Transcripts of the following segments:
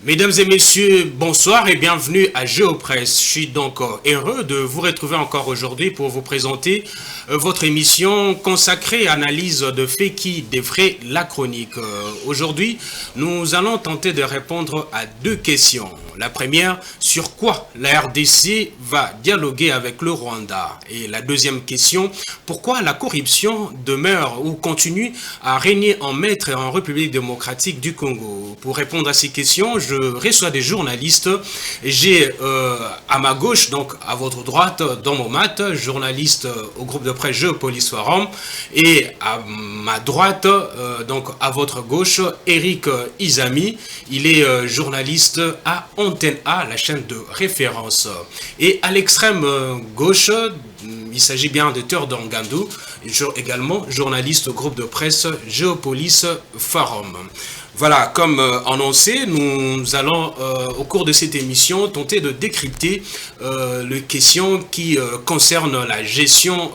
Mesdames et messieurs, bonsoir et bienvenue à Géopresse. Je suis donc heureux de vous retrouver encore aujourd'hui pour vous présenter votre émission consacrée à l'analyse de faits qui défraient la chronique. Aujourd'hui, nous allons tenter de répondre à deux questions. La première, sur quoi la RDC va dialoguer avec le Rwanda? Et la deuxième question, pourquoi la corruption demeure ou continue à régner en maître en République démocratique du Congo? Pour répondre à ces questions, je reçois des journalistes. J'ai à ma gauche, donc à votre droite, dans mon mat, journaliste au groupe de presse Géopolis Forum, et à ma droite, donc à votre gauche, Eric Izami. Il est journaliste à Antenne A, la chaîne de référence. Et à l'extrême gauche, il s'agit bien de Theodore Ngandou, également journaliste au groupe de presse Géopolis Forum. Voilà, comme annoncé, nous allons au cours de cette émission tenter de décrypter les questions qui concernent la gestion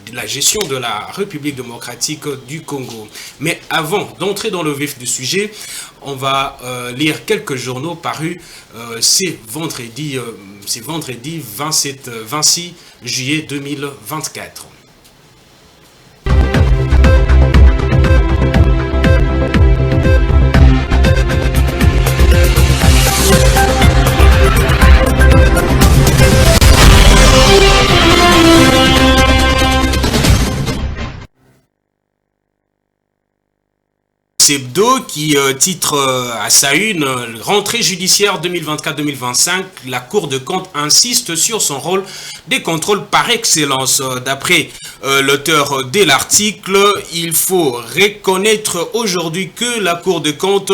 de la République démocratique du Congo. Mais avant d'entrer dans le vif du sujet, on va lire quelques journaux parus c'est vendredi 26 juillet 2024. Hebdo qui titre à sa une rentrée judiciaire 2024-2025, la Cour de compte insiste sur son rôle des contrôles par excellence. D'après l'auteur de l'article, il faut reconnaître aujourd'hui que la Cour de compte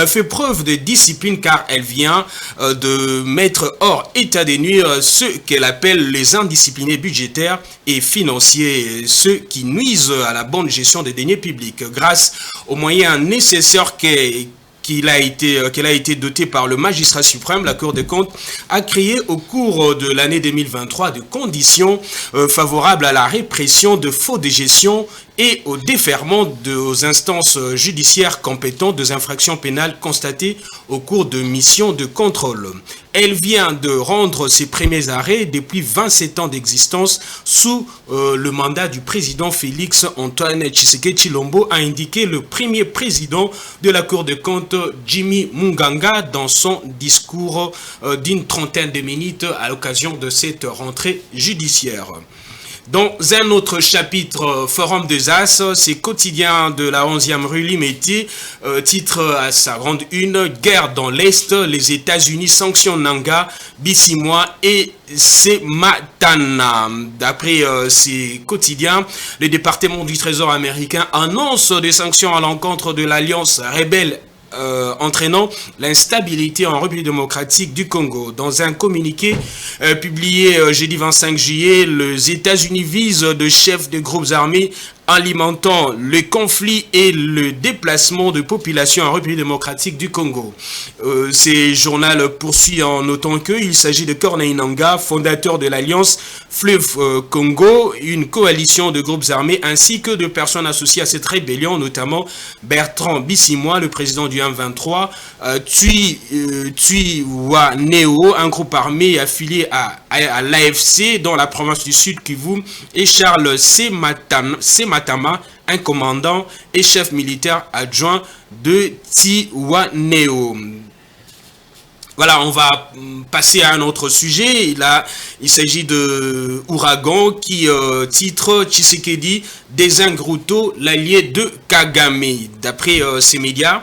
fait preuve de discipline car elle vient de mettre hors état de nuire ceux qu'elle appelle les indisciplinés budgétaires et financiers, ceux qui nuisent à la bonne gestion des deniers publics grâce aux moyens nécessaire qu'elle a été dotée par le magistrat suprême. La Cour des comptes a créé au cours de l'année 2023 de conditions favorables à la répression de faux de gestion et au déferment aux instances judiciaires compétentes des infractions pénales constatées au cours de missions de contrôle. Elle vient de rendre ses premiers arrêts depuis 27 ans d'existence sous le mandat du président Félix Antoine Tshisekedi Tshilombo, a indiqué le premier président de la Cour des comptes, Jimmy Munganga, dans son discours d'une trentaine de minutes à l'occasion de cette rentrée judiciaire. Dans un autre chapitre, Forum des As, c'est quotidien de la 11e rue Limeti, titre à sa grande une, guerre dans l'Est, les États-Unis sanctionnent Nanga, Bissimois et Sematana. D'après ces quotidiens, le département du Trésor américain annonce des sanctions à l'encontre de l'alliance rebelle entraînant l'instabilité en République démocratique du Congo. Dans un communiqué publié jeudi 25 juillet, les États-Unis visent de chefs de groupes armés alimentant le conflit et le déplacement de populations en République démocratique du Congo. Ce journal poursuit en notant qu'il s'agit de Corneille Nangaa, fondateur de l'Alliance Fleuve Congo, une coalition de groupes armés ainsi que de personnes associées à cette rébellion, notamment Bertrand Bissimois, le président du M23, Twirwaneho, un groupe armé affilié à l'AFC dans la province du Sud Kivu, et Charles Sematama, un commandant et chef militaire adjoint de Twirwaneho. Voilà, on va passer à un autre sujet. Il s'agit de Ouragan qui titre Tshisekedi Desingruto, l'allié de Kagame. D'après ces médias,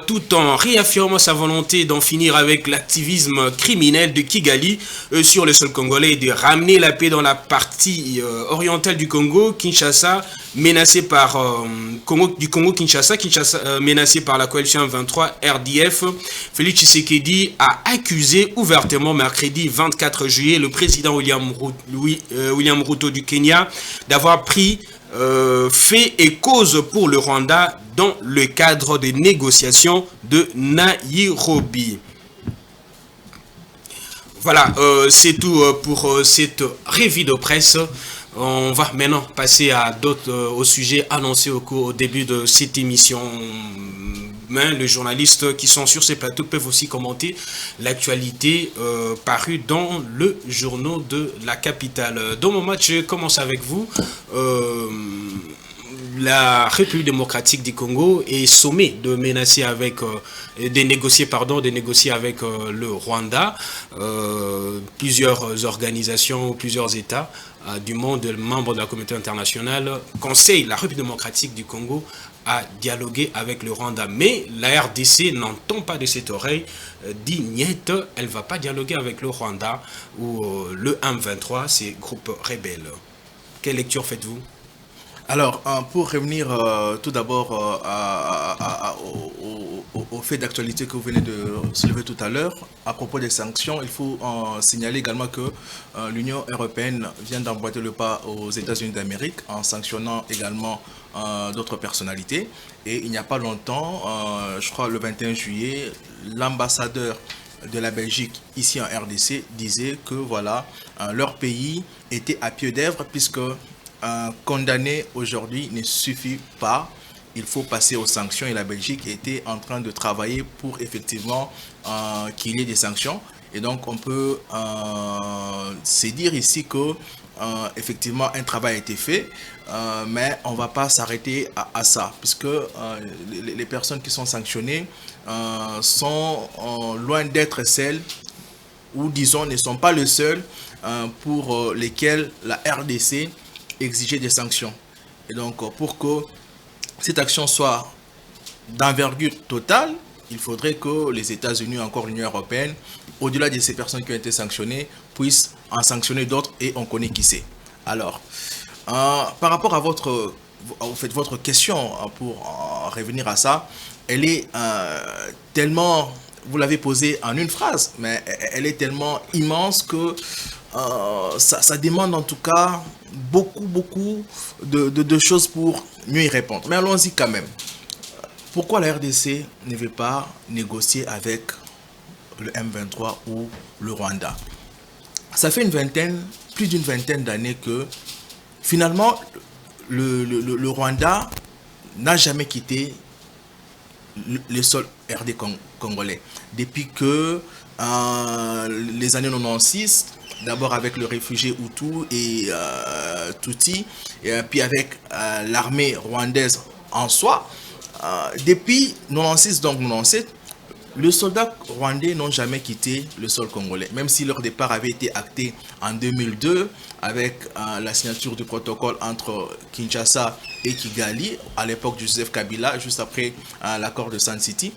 tout en réaffirmant sa volonté d'en finir avec l'activisme criminel de Kigali sur le sol congolais et de ramener la paix dans la partie orientale du Congo, Kinshasa, menacé par Kinshasa menacé par la coalition 23 RDF, Félix Tshisekedi a accusé ouvertement mercredi 24 juillet le président William Ruto du Kenya d'avoir pris fait et cause pour le Rwanda dans le cadre des négociations de Nairobi. Voilà, c'est tout pour cette revue de presse. On va maintenant passer à d'autres, au sujet annoncé au début de cette émission. Mais les journalistes qui sont sur ces plateaux peuvent aussi commenter l'actualité parue dans le journal de la capitale. Dans mon match, je commence avec vous. La République démocratique du Congo est sommée de menacer avec, de négocier avec le Rwanda. Plusieurs organisations, plusieurs États du monde, membres de la communauté internationale, conseillent la République démocratique du Congo à dialoguer avec le Rwanda. Mais la RDC n'entend pas de cette oreille, dit niet, elle ne va pas dialoguer avec le Rwanda ou le M23, ces groupes rebelles. Quelle lecture faites-vous? Alors, pour revenir tout d'abord au fait d'actualité que vous venez de soulever tout à l'heure, à propos des sanctions, il faut signaler également que l'Union européenne vient d'emboîter le pas aux États-Unis d'Amérique en sanctionnant également d'autres personnalités. Et il n'y a pas longtemps, je crois le 21 juillet, l'ambassadeur de la Belgique ici en RDC disait que voilà, leur pays était à pied d'œuvre puisque condamner aujourd'hui ne suffit pas. Il faut passer aux sanctions et la Belgique était en train de travailler pour effectivement qu'il y ait des sanctions. Et donc on peut se dire ici que effectivement un travail a été fait, mais on ne va pas s'arrêter à ça, puisque les personnes qui sont sanctionnées sont loin d'être celles, ou disons ne sont pas les seules pour lesquelles la RDC exiger des sanctions. Et donc, pour que cette action soit d'envergure totale, il faudrait que les États-Unis, encore l'Union européenne, au-delà de ces personnes qui ont été sanctionnées, puissent en sanctionner d'autres et on connaît qui c'est. Alors, par rapport à votre question, pour revenir à ça, elle est tellement, vous l'avez posée en une phrase, mais elle est tellement immense que ça demande en tout cas beaucoup de choses pour mieux y répondre. Mais allons-y quand même. Pourquoi la RDC ne veut pas négocier avec le M23 ou le Rwanda? Ça fait plus d'une vingtaine d'années que finalement le Rwanda n'a jamais quitté le sol RD congolais. Depuis que les années 96, d'abord avec le réfugié Hutu et Tutsi, et puis avec l'armée rwandaise en soi. Depuis 96, donc 97, les soldats rwandais n'ont jamais quitté le sol congolais, même si leur départ avait été acté en 2002 avec la signature du protocole entre Kinshasa et Kigali, à l'époque de Joseph Kabila, juste après l'accord de Sun City.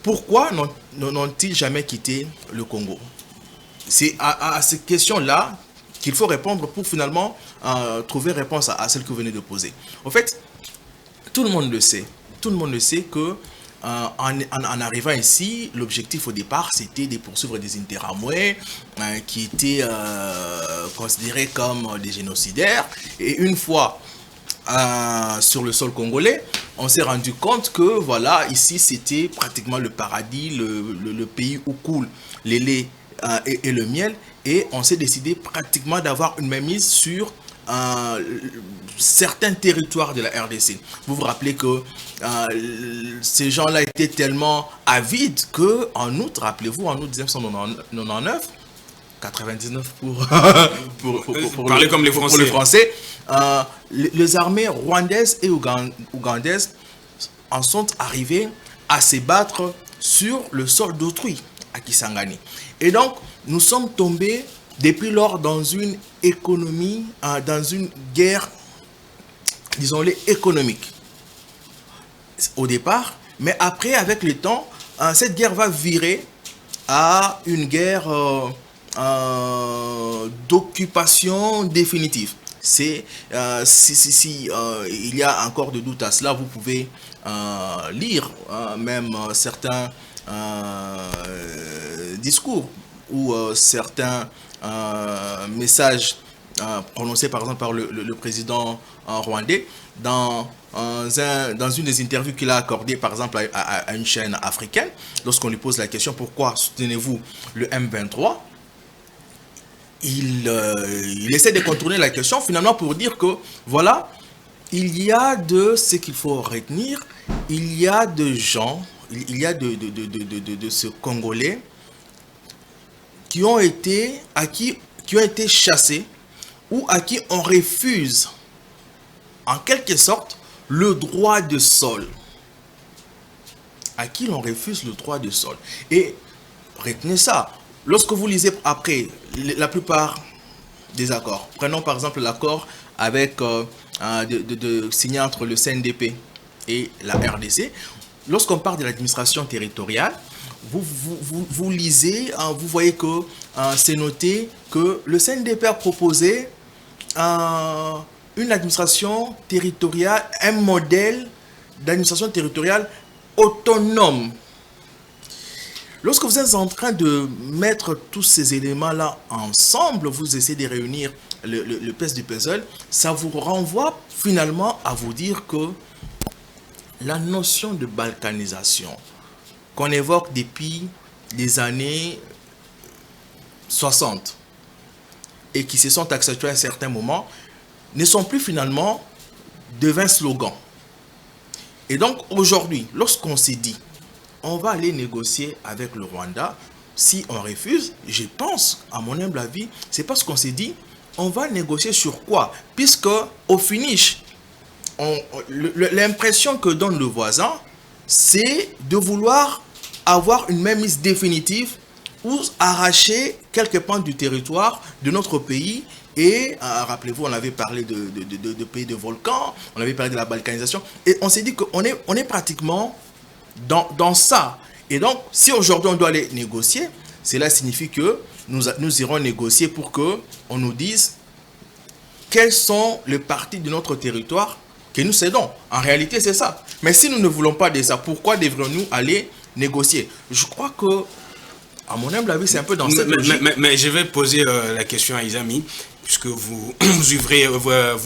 Pourquoi n'ont-ils jamais quitté le Congo? C'est à ces questions-là qu'il faut répondre pour finalement trouver réponse à celle que vous venez de poser. En fait, tout le monde le sait. Tout le monde le sait que en arrivant ici, l'objectif au départ, c'était de poursuivre des Interamwe qui étaient considérés comme des génocidaires. Et une fois sur le sol congolais, on s'est rendu compte que voilà, ici c'était pratiquement le paradis, le pays où coule les laits et le miel, et on s'est décidé pratiquement d'avoir une mainmise sur certains territoires de la RDC. Vous vous rappelez que ces gens-là étaient tellement avides que en août, rappelez-vous, en août 1999, 99 pour parler comme les Français, les armées rwandaises et ougandaises en sont arrivées à se battre sur le sol d'autrui à Kisangani. Et donc, nous sommes tombés depuis lors dans une économie, dans une guerre, disons-le, économique au départ, mais après, avec le temps, cette guerre va virer à une guerre d'occupation définitive. Si il y a encore de doutes à cela, vous pouvez lire même certains discours ou certains messages prononcés par exemple par le président rwandais dans une des interviews qu'il a accordées par exemple à une chaîne africaine. Lorsqu'on lui pose la question pourquoi soutenez-vous le M23, il essaie de contourner la question finalement pour dire que, voilà, il y a de ce qu'il faut retenir, il y a de gens, il y a de ce Congolais qui ont été chassés ou à qui on refuse en quelque sorte le droit de sol. À qui l'on refuse le droit de sol. Et retenez ça, lorsque vous lisez après la plupart des accords, prenons par exemple l'accord avec signé entre le CNDP et la RDC, lorsqu'on parle de l'administration territoriale, vous lisez, vous voyez que c'est noté que le CNDP a proposé une administration territoriale, un modèle d'administration territoriale autonome. Lorsque vous êtes en train de mettre tous ces éléments-là ensemble, vous essayez de réunir le pièce du puzzle, ça vous renvoie finalement à vous dire que la notion de balkanisation qu'on évoque depuis les années 60 et qui se sont accentuées à un certain moment, ne sont plus finalement devint slogan. Et donc aujourd'hui, lorsqu'on s'est dit, on va aller négocier avec le Rwanda, si on refuse, je pense, à mon humble avis, c'est parce qu'on s'est dit, on va négocier sur quoi? Puisque au finish, l'impression que donne le voisin, c'est de vouloir avoir une mainmise définitive ou arracher quelques pans du territoire de notre pays. Et rappelez-vous, on avait parlé de pays de volcans, on avait parlé de la balkanisation, et on s'est dit qu'on est pratiquement dans ça. Et donc, si aujourd'hui on doit aller négocier, cela signifie que nous irons négocier pour qu'on nous dise quelles sont les parties de notre territoire que nous cédons. En réalité, c'est ça. Mais si nous ne voulons pas de ça, pourquoi devrions-nous aller négocier? Je crois que, à mon humble avis, c'est un peu dans cette logique. Mais je vais poser la question à Izami, puisque vous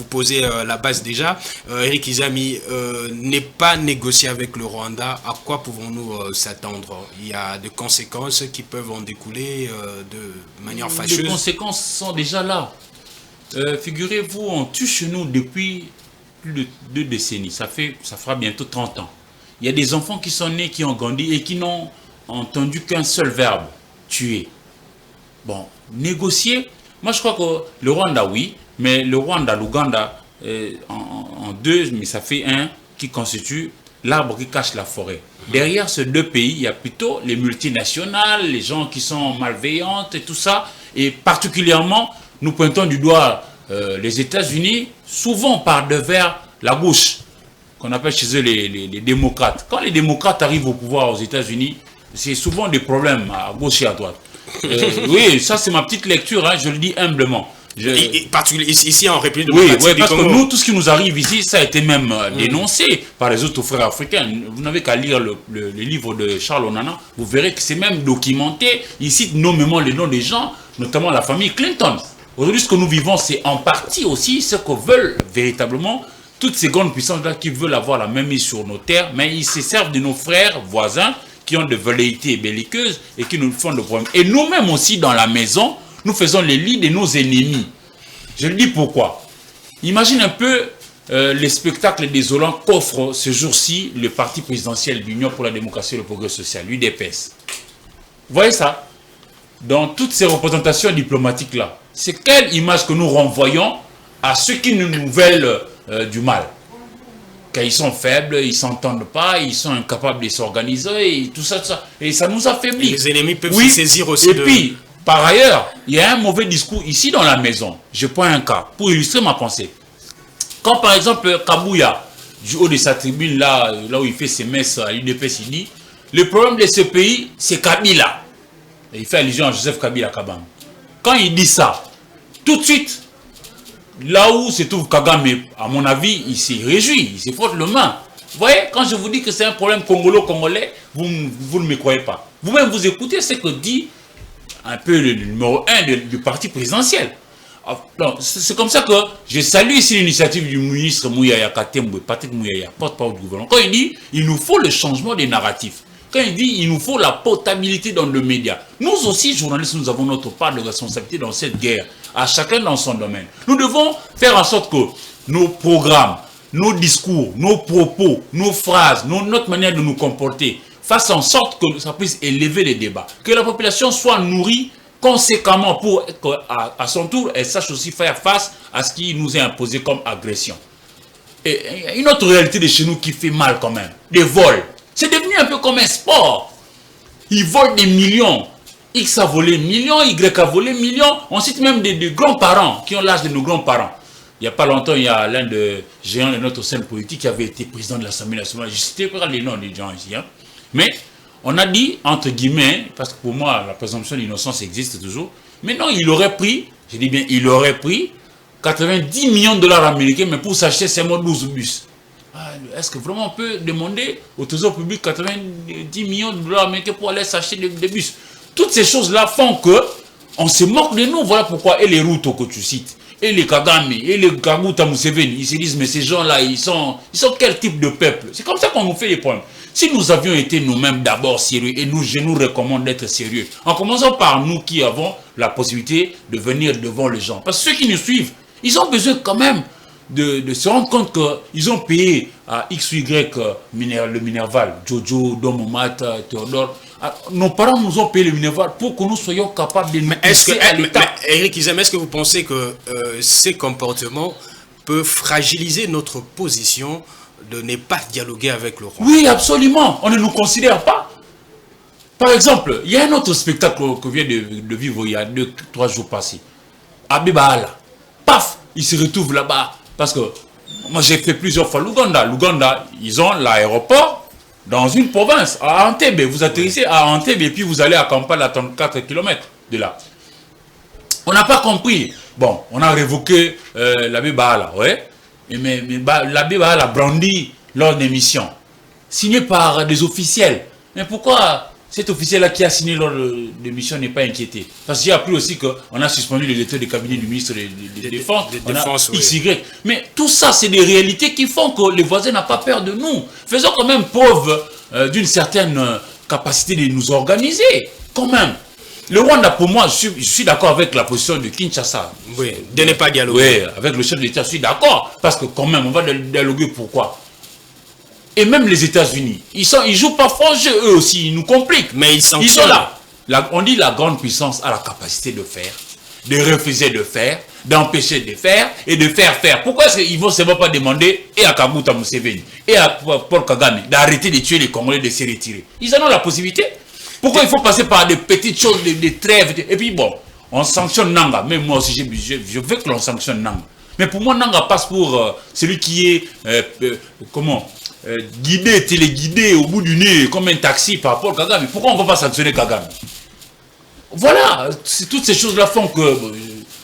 posez la base déjà. Eric Izami, n'est pas négocier avec le Rwanda, à quoi pouvons-nous s'attendre? Il y a des conséquences qui peuvent en découler de manière fâcheuse. Les conséquences sont déjà là. Figurez-vous, on tue chez nous depuis plus de 2 décennies. Ça fera bientôt 30 ans. Il y a des enfants qui sont nés, qui ont grandi et qui n'ont entendu qu'un seul verbe, tuer. Bon, négocier, moi je crois que le Rwanda, oui, mais le Rwanda, l'Ouganda, en deux, mais ça fait un qui constitue l'arbre qui cache la forêt. Derrière ces 2 pays, il y a plutôt les multinationales, les gens qui sont malveillantes et tout ça. Et particulièrement, nous pointons du doigt les États-Unis, souvent par devers la gauche, qu'on appelle chez eux les démocrates. Quand les démocrates arrivent au pouvoir aux États-Unis, c'est souvent des problèmes à gauche et à droite. Oui, ça c'est ma petite lecture, hein, je le dis humblement. Ici en République oui, démocratique parce du que Congo. nous, tout ce qui nous arrive ici, ça a été même dénoncé par les autres frères africains. Vous n'avez qu'à lire le livre de Charles Onana, vous verrez que c'est même documenté. Il cite nommément les noms des gens, notamment la famille Clinton. Aujourd'hui, ce que nous vivons, c'est en partie aussi ce que veulent véritablement toutes ces grandes puissances-là qui veulent avoir la même mise sur nos terres, mais ils se servent de nos frères voisins qui ont des velléités belliqueuses et qui nous font des problèmes. Et nous-mêmes aussi, dans la maison, nous faisons les lits de nos ennemis. Je le dis pourquoi. Imagine un peu les spectacles désolants qu'offre ce jour-ci le parti présidentiel de l'Union pour la démocratie et le progrès social, l'UDPS. Vous voyez ça? Dans toutes ces représentations diplomatiques-là, c'est quelle image que nous renvoyons à ceux qui nous veulent du mal? Quand ils sont faibles, ils ne s'entendent pas, ils sont incapables de s'organiser, et tout ça, tout ça. Et ça nous affaiblit. Les ennemis peuvent se saisir aussi. Et puis, par ailleurs, il y a un mauvais discours ici dans la maison. Je prends un cas pour illustrer ma pensée. Quand par exemple Kabouya, du haut de sa tribune, là où il fait ses messes à l'UDPS, il dit le problème de ce pays, c'est Kabila. Et il fait allusion à Joseph Kabila Kabam. Quand il dit ça, tout de suite, là où se trouve Kagame, à mon avis, il s'est réjoui, il s'est frotte le main. Vous voyez, quand je vous dis que c'est un problème congolo-congolais, vous ne me croyez pas. Vous-même, vous écoutez ce que dit un peu le numéro 1 du parti présidentiel. C'est comme ça que je salue ici l'initiative du ministre Mouyaya Katembwe, Patrick Mouyaya, porte-parole du gouvernement. Quand il dit, il nous faut le changement des narratifs. quand il dit il nous faut la potabilité dans le média. Nous aussi, journalistes, nous avons notre part de responsabilité dans cette guerre, à chacun dans son domaine. Nous devons faire en sorte que nos programmes, nos discours, nos propos, nos phrases, notre manière de nous comporter fassent en sorte que ça puisse élever les débats, que la population soit nourrie conséquemment pour qu'à son tour, elle sache aussi faire face à ce qui nous est imposé comme agression. Et une autre réalité de chez nous qui fait mal quand même, des vols. C'est devenu un peu comme un sport. Ils volent des millions. X a volé millions, Y a volé millions. On cite même des grands-parents qui ont l'âge de nos grands-parents. Il n'y a pas longtemps, il y a l'un des géants de notre scène politique qui avait été président de l'Assemblée nationale. Je citais pas les noms des gens ici. Hein. Mais on a dit, entre guillemets, parce que pour moi, la présomption d'innocence existe toujours. Mais non, il aurait pris, je dis bien, il aurait pris 90 millions de dollars américains, mais pour s'acheter seulement 12 bus. Est-ce que vraiment on peut demander au trésor public 90 millions de dollars américains pour aller s'acheter des bus? Toutes ces choses-là font que on se moque de nous. Voilà pourquoi, et les Ruto que tu cites, et les Kagame, et les Kaguta Museveni, ils se disent, mais ces gens-là, ils sont quel type de peuple? C'est comme ça qu'on nous fait les problèmes. Si nous avions été nous-mêmes d'abord sérieux, et je nous recommande d'être sérieux, en commençant par nous qui avons la possibilité de venir devant les gens. Parce que ceux qui nous suivent, ils ont besoin quand même de se rendre compte qu'ils ont payé à X ou Y le Minerval, Jojo, Domomat, Théodore. Nos parents nous ont payé le Minerval pour que nous soyons capables de nous pousser à l'État. Eric Izem, est-ce que vous pensez que ces comportements peuvent fragiliser notre position de ne pas dialoguer avec le roi? Oui, absolument. On ne nous considère pas. Par exemple, il y a un autre spectacle que vient de vivre il y a 2-3 jours passés. À Bebaala. Paf, il se retrouve là-bas. Parce que moi, j'ai fait plusieurs fois l'Ouganda. L'Ouganda, ils ont l'aéroport dans une province, à Entebbe. Vous atterrissez à Entebbe et puis vous allez à Kampala à 34 km de là. On n'a pas compris. Bon, on a révoqué l'abbé Bahala, ouais. Mais l'abbé Bahala brandi lors des missions, signé par des officiels. Mais pourquoi cet officiel-là qui a signé lors des missions n'est pas inquiété? Parce qu'il y a appris aussi qu'on a suspendu le directeur du cabinet du ministre de Défense, XY. Mais tout ça, c'est des réalités qui font que les voisins n'ont pas peur de nous. Faisons quand même preuve d'une certaine capacité de nous organiser, quand même. Le Rwanda, pour moi, je suis d'accord avec la position de Kinshasa. Oui, de ne pas dialoguer. Oui, avec le chef de l'État, je suis d'accord. Parce que quand même, on va dialoguer, pourquoi? Et même les États-Unis, ils jouent pas franc jeu, eux aussi, ils nous compliquent. Mais ils sont là. On dit la grande puissance a la capacité de faire, de refuser de faire, d'empêcher de faire et de faire. Pourquoi est-ce qu'ils ne vont seulement pas demander et à Kaguta Museveni et à Paul Kagame d'arrêter de tuer les Congolais, de se retirer? Ils en ont la possibilité. Pourquoi il faut passer par des petites choses, des trêves? Et puis bon, on sanctionne Nanga. Même moi aussi, je veux que l'on sanctionne Nanga. Mais pour moi, Nanga passe pour celui qui est, guidé, téléguidé au bout du nez, comme un taxi par Paul Kagame. Pourquoi on ne va pas sanctionner Kagame? Voilà, toutes ces choses-là font que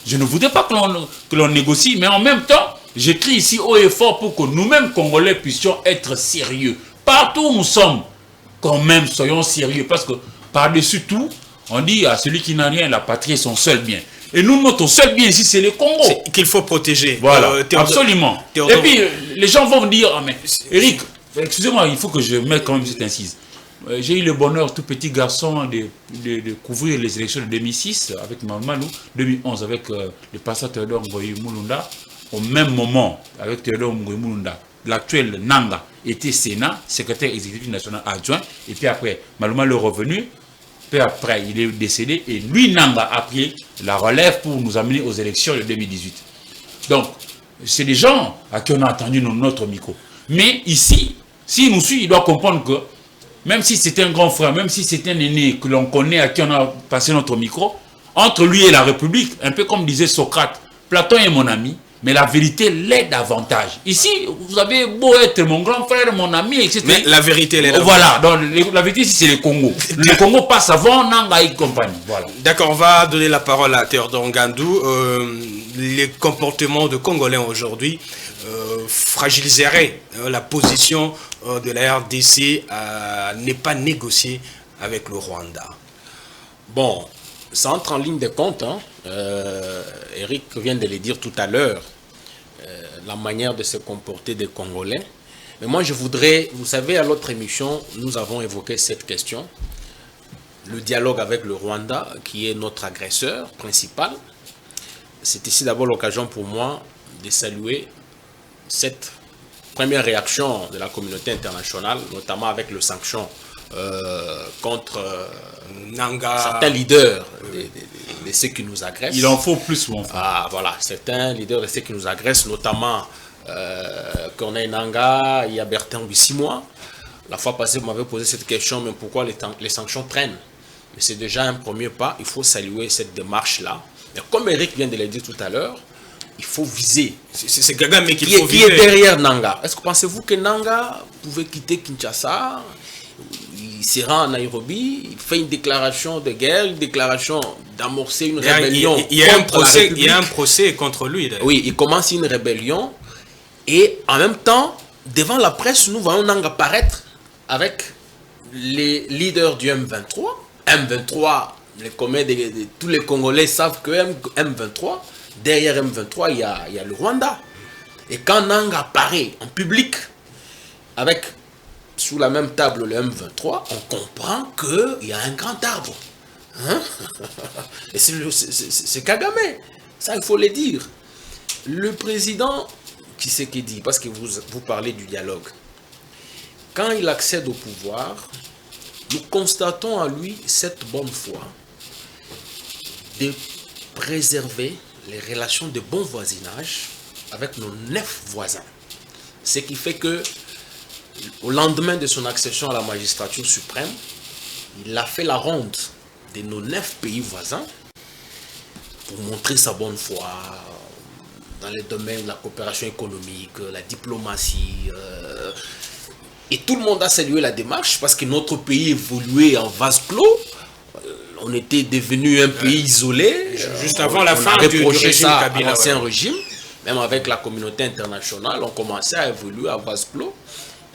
je ne voudrais pas que l'on négocie, mais en même temps, j'écris ici haut et fort pour que nous-mêmes, Congolais, puissions être sérieux. Partout où nous sommes, quand même, soyons sérieux, parce que par-dessus tout, on dit à celui qui n'a rien, la patrie est son seul bien. Et nous, notre seul bien ici, c'est le Congo. Qu'il faut protéger. Voilà, absolument. Et puis, les gens vont me dire, ah mais, Eric, excusez-moi, il faut que je mette quand même cette incise. J'ai eu le bonheur, tout petit garçon, de couvrir les élections de 2006 avec Mamalou, 2011 avec le pasteur Théodore Ngoyi Mulunda. Au même moment, avec Théodore Ngoyi Mulunda, l'actuel Nanga était Sénat, secrétaire exécutif national adjoint, et puis après, Malouma est revenu, peu après, il est décédé, et lui, Nanga, a pris la relève pour nous amener aux élections de 2018. Donc, c'est des gens à qui on a entendu notre micro. Mais ici, s'il nous suit, il doit comprendre que, même si c'est un grand frère, même si c'est un aîné que l'on connaît, à qui on a passé notre micro, entre lui et la République, un peu comme disait Socrate, Platon est mon ami, mais la vérité l'est davantage. Ici, vous avez beau être mon grand frère, mon ami, etc. Mais la vérité, elle est là. Voilà, donc la vérité ici, c'est le Congo. Le Congo passe avant Nanga et compagnie. Voilà. D'accord, on va donner la parole à Théodore Ngandou. Les comportements de Congolais aujourd'hui fragiliseraient la position de la RDC à ne pas négocier avec le Rwanda. Bon, ça entre en ligne de compte. Hein. Eric vient de le dire tout à l'heure. La manière de se comporter des Congolais. Mais moi, je voudrais, vous savez, à l'autre émission, nous avons évoqué cette question. Le dialogue avec le Rwanda, qui est notre agresseur principal. C'est ici d'abord l'occasion pour moi de saluer cette première réaction de la communauté internationale, notamment avec les sanctions contre certains leaders de ceux qui nous agressent. Il en faut plus, mon frère. Ah, voilà, certains leaders de ceux qui nous agressent, notamment Corneille Nangaa, il y a Bertin Bissimois. La fois passée, vous m'avez posé cette question, mais pourquoi les sanctions traînent? Mais c'est déjà un premier pas, il faut saluer cette démarche-là. Mais comme Eric vient de le dire tout à l'heure, il faut viser. C'est Kagame qui Qui est derrière Nangaa? Est-ce que pensez-vous que Nangaa pouvait quitter Kinshasa? Il se rend à Nairobi, il fait une déclaration de guerre, une déclaration d'amorcer une rébellion. Il y a un procès contre lui. Oui, il commence une rébellion. Et en même temps, devant la presse, nous voyons Nangaa apparaître avec les leaders du M23. M23, tous les Congolais savent que M23, derrière M23, il y a le Rwanda. Et quand Nangaa apparaît en public, avec sous la même table le M23, on comprend qu'il y a un grand arbre. Hein? Et c'est Kagame. Ça, il faut le dire. Le président Tshisekedi, parce que vous parlez du dialogue, quand il accède au pouvoir, nous constatons à lui cette bonne foi de préserver les relations de bon voisinage avec nos 9 voisins. Ce qui fait que, au lendemain de son accession à la magistrature suprême, il a fait la ronde de nos 9 pays voisins pour montrer sa bonne foi dans les domaines de la coopération économique, la diplomatie. Et tout le monde a salué la démarche parce que notre pays évoluait en vase clos. On était devenu un pays isolé. Juste avant la fin du régime Kabila. L'ancien régime, même avec la communauté internationale, on commençait à évoluer à vase clos.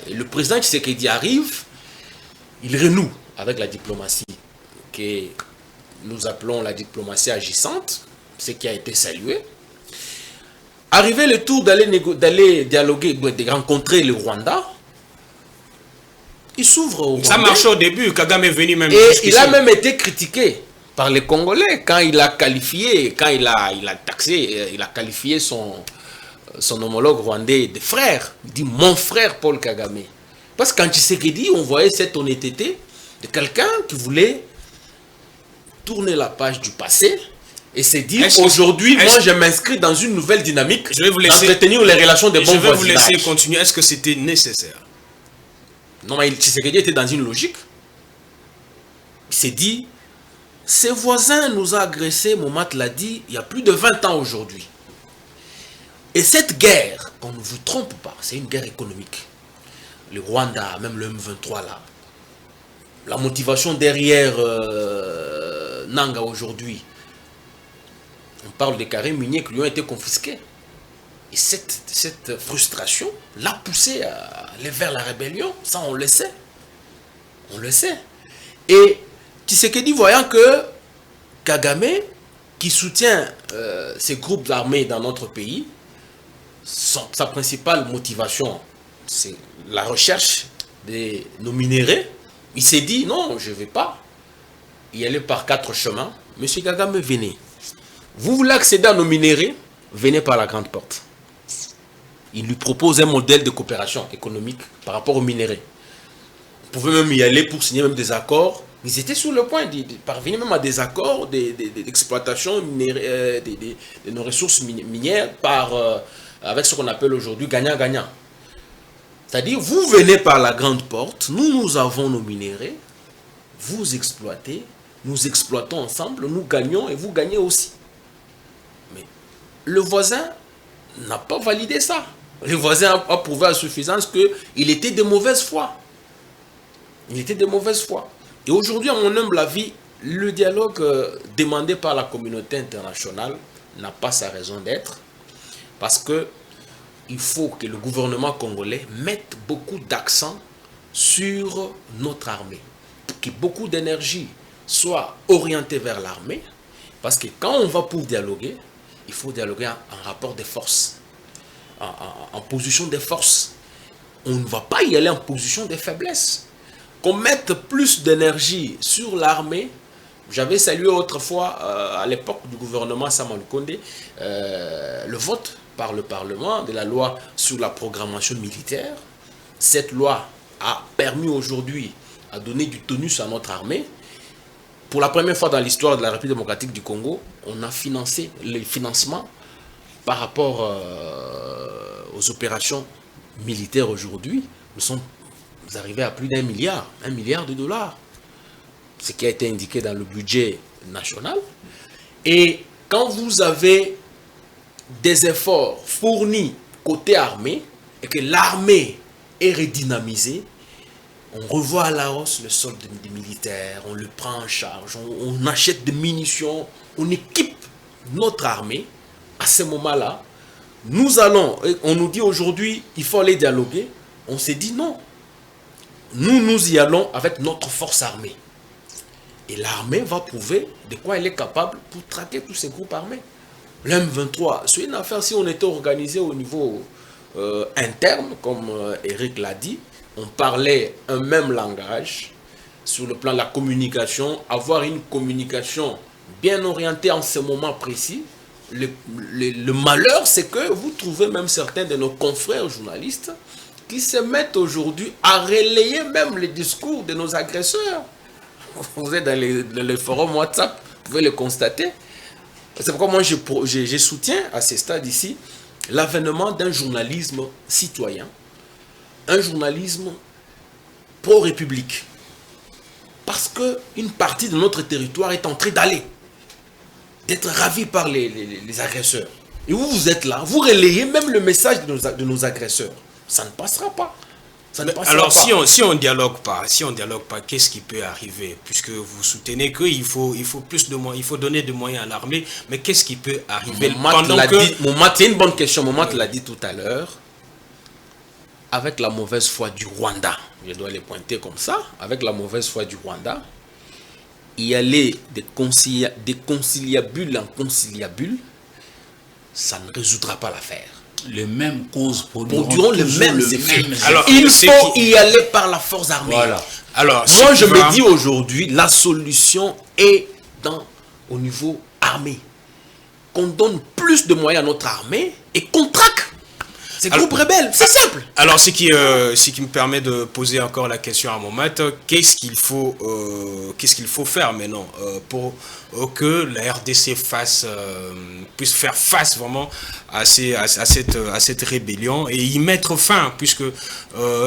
Et le président Tshisekedi arrive, il renoue avec la diplomatie que nous appelons la diplomatie agissante, ce qui a été salué. Arrivé le tour d'aller dialoguer, de rencontrer le Rwanda, il s'ouvre au Rwanda. Ça marchait au début, Kagame est venu même. Et il a même été critiqué par les Congolais quand il a qualifié, quand il a taxé, il a qualifié son homologue rwandais de frère. Il dit mon frère Paul Kagame. Parce que quand Tshisekedi, on voyait cette honnêteté de quelqu'un qui voulait tourner la page du passé et se dire aujourd'hui, moi je m'inscris dans une nouvelle dynamique d'entretenir les relations de bon voisinage. Je vais vous laisser continuer. Est-ce que c'était nécessaire? Non, mais Tshisekedi était dans une logique. Il s'est dit, ses voisins nous ont agressés, Momat l'a dit, il y a plus de 20 ans aujourd'hui. Et cette guerre, on ne vous trompe pas, c'est une guerre économique. Le Rwanda, même le M23 là, la motivation derrière Nangaa aujourd'hui, on parle des carrés miniers qui lui ont été confisqués. Et cette frustration l'a poussé à aller vers la rébellion. Ça, on le sait. On le sait. Et Tshisekedi, voyant que Kagame, qui soutient ces groupes armés dans notre pays, sa principale motivation, c'est la recherche de nos minéraux. Il s'est dit, non, je ne vais pas y aller par 4 chemins. Monsieur Kagame, venez. Vous voulez accéder à nos minéraux, venez par la grande porte. Il lui propose un modèle de coopération économique par rapport aux minéraux. Vous pouvez même y aller pour signer même des accords. Ils étaient sur le point de parvenir même à des accords d'exploitation de nos ressources minières avec ce qu'on appelle aujourd'hui gagnant-gagnant. C'est-à-dire, vous venez par la grande porte, nous avons nos minéraux, vous exploitez, nous exploitons ensemble, nous gagnons et vous gagnez aussi. Mais le voisin n'a pas validé ça. Le voisin a prouvé à suffisance qu'il était de mauvaise foi. Il était de mauvaise foi. Et aujourd'hui, à mon humble avis, le dialogue demandé par la communauté internationale n'a pas sa raison d'être. Parce que il faut que le gouvernement congolais mette beaucoup d'accent sur notre armée. Que beaucoup d'énergie soit orientée vers l'armée. Parce que quand on va pour dialoguer, il faut dialoguer en rapport de force. En position de force. on ne va pas y aller en position de faiblesse. Qu'on mette plus d'énergie sur l'armée. J'avais salué autrefois, à l'époque du gouvernement Sama Lukonde, le vote par le Parlement de la loi sur la programmation militaire. Cette loi a permis aujourd'hui à donner du tonus à notre armée. Pour la première fois dans l'histoire de la République démocratique du Congo, on a financé les financements par rapport aux opérations militaires aujourd'hui. Nous sommes arrivés à plus d'1 milliard, $1 milliard, ce qui a été indiqué dans le budget national. Et quand vous avez des efforts fournis côté armée et que l'armée est redynamisée, on revoit à la hausse le solde des militaires, on le prend en charge, on achète des munitions, on équipe notre armée. À ce moment-là, nous allons, on nous dit aujourd'hui, il faut aller dialoguer. On s'est dit non. Nous y allons avec notre force armée. Et l'armée va prouver de quoi elle est capable pour traquer tous ces groupes armés. L'M23, c'est une affaire, si on était organisé au niveau interne, comme Eric l'a dit, on parlait un même langage sur le plan de la communication, avoir une communication bien orientée en ce moment précis. Le malheur, c'est que vous trouvez même certains de nos confrères journalistes qui se mettent aujourd'hui à relayer même les discours de nos agresseurs. Vous êtes dans les forums WhatsApp, vous pouvez le constater. C'est pourquoi moi je soutiens à ce stade ici l'avènement d'un journalisme citoyen, un journalisme pro-république. Parce qu'une partie de notre territoire est en train d'être ravie par les agresseurs. Et vous êtes là, vous relayez même le message de nos agresseurs. Ça ne passera pas. Alors, si on dialogue pas, qu'est-ce qui peut arriver? Puisque vous soutenez qu'il faut plus de moyens, il faut donner des moyens à l'armée, mais qu'est-ce qui peut arriver c'est une bonne question. Momat l'a dit tout à l'heure. Avec la mauvaise foi du Rwanda, je dois les pointer comme ça, avec la mauvaise foi du Rwanda, y aller des conciliabules en conciliabules, ça ne résoudra pas l'affaire. Les mêmes causes produiront les mêmes effets. Alors, il faut y aller par la force armée. Voilà. Alors, moi, je me dis aujourd'hui, la solution est au niveau armé. Qu'on donne plus de moyens à notre armée et qu'on traque ces groupes rebelles. C'est simple. Alors, ce qui me permet de poser encore la question à Momat, qu'est-ce qu'il faut faire maintenant pour que la RDC puisse faire face vraiment à cette rébellion et y mettre fin, puisque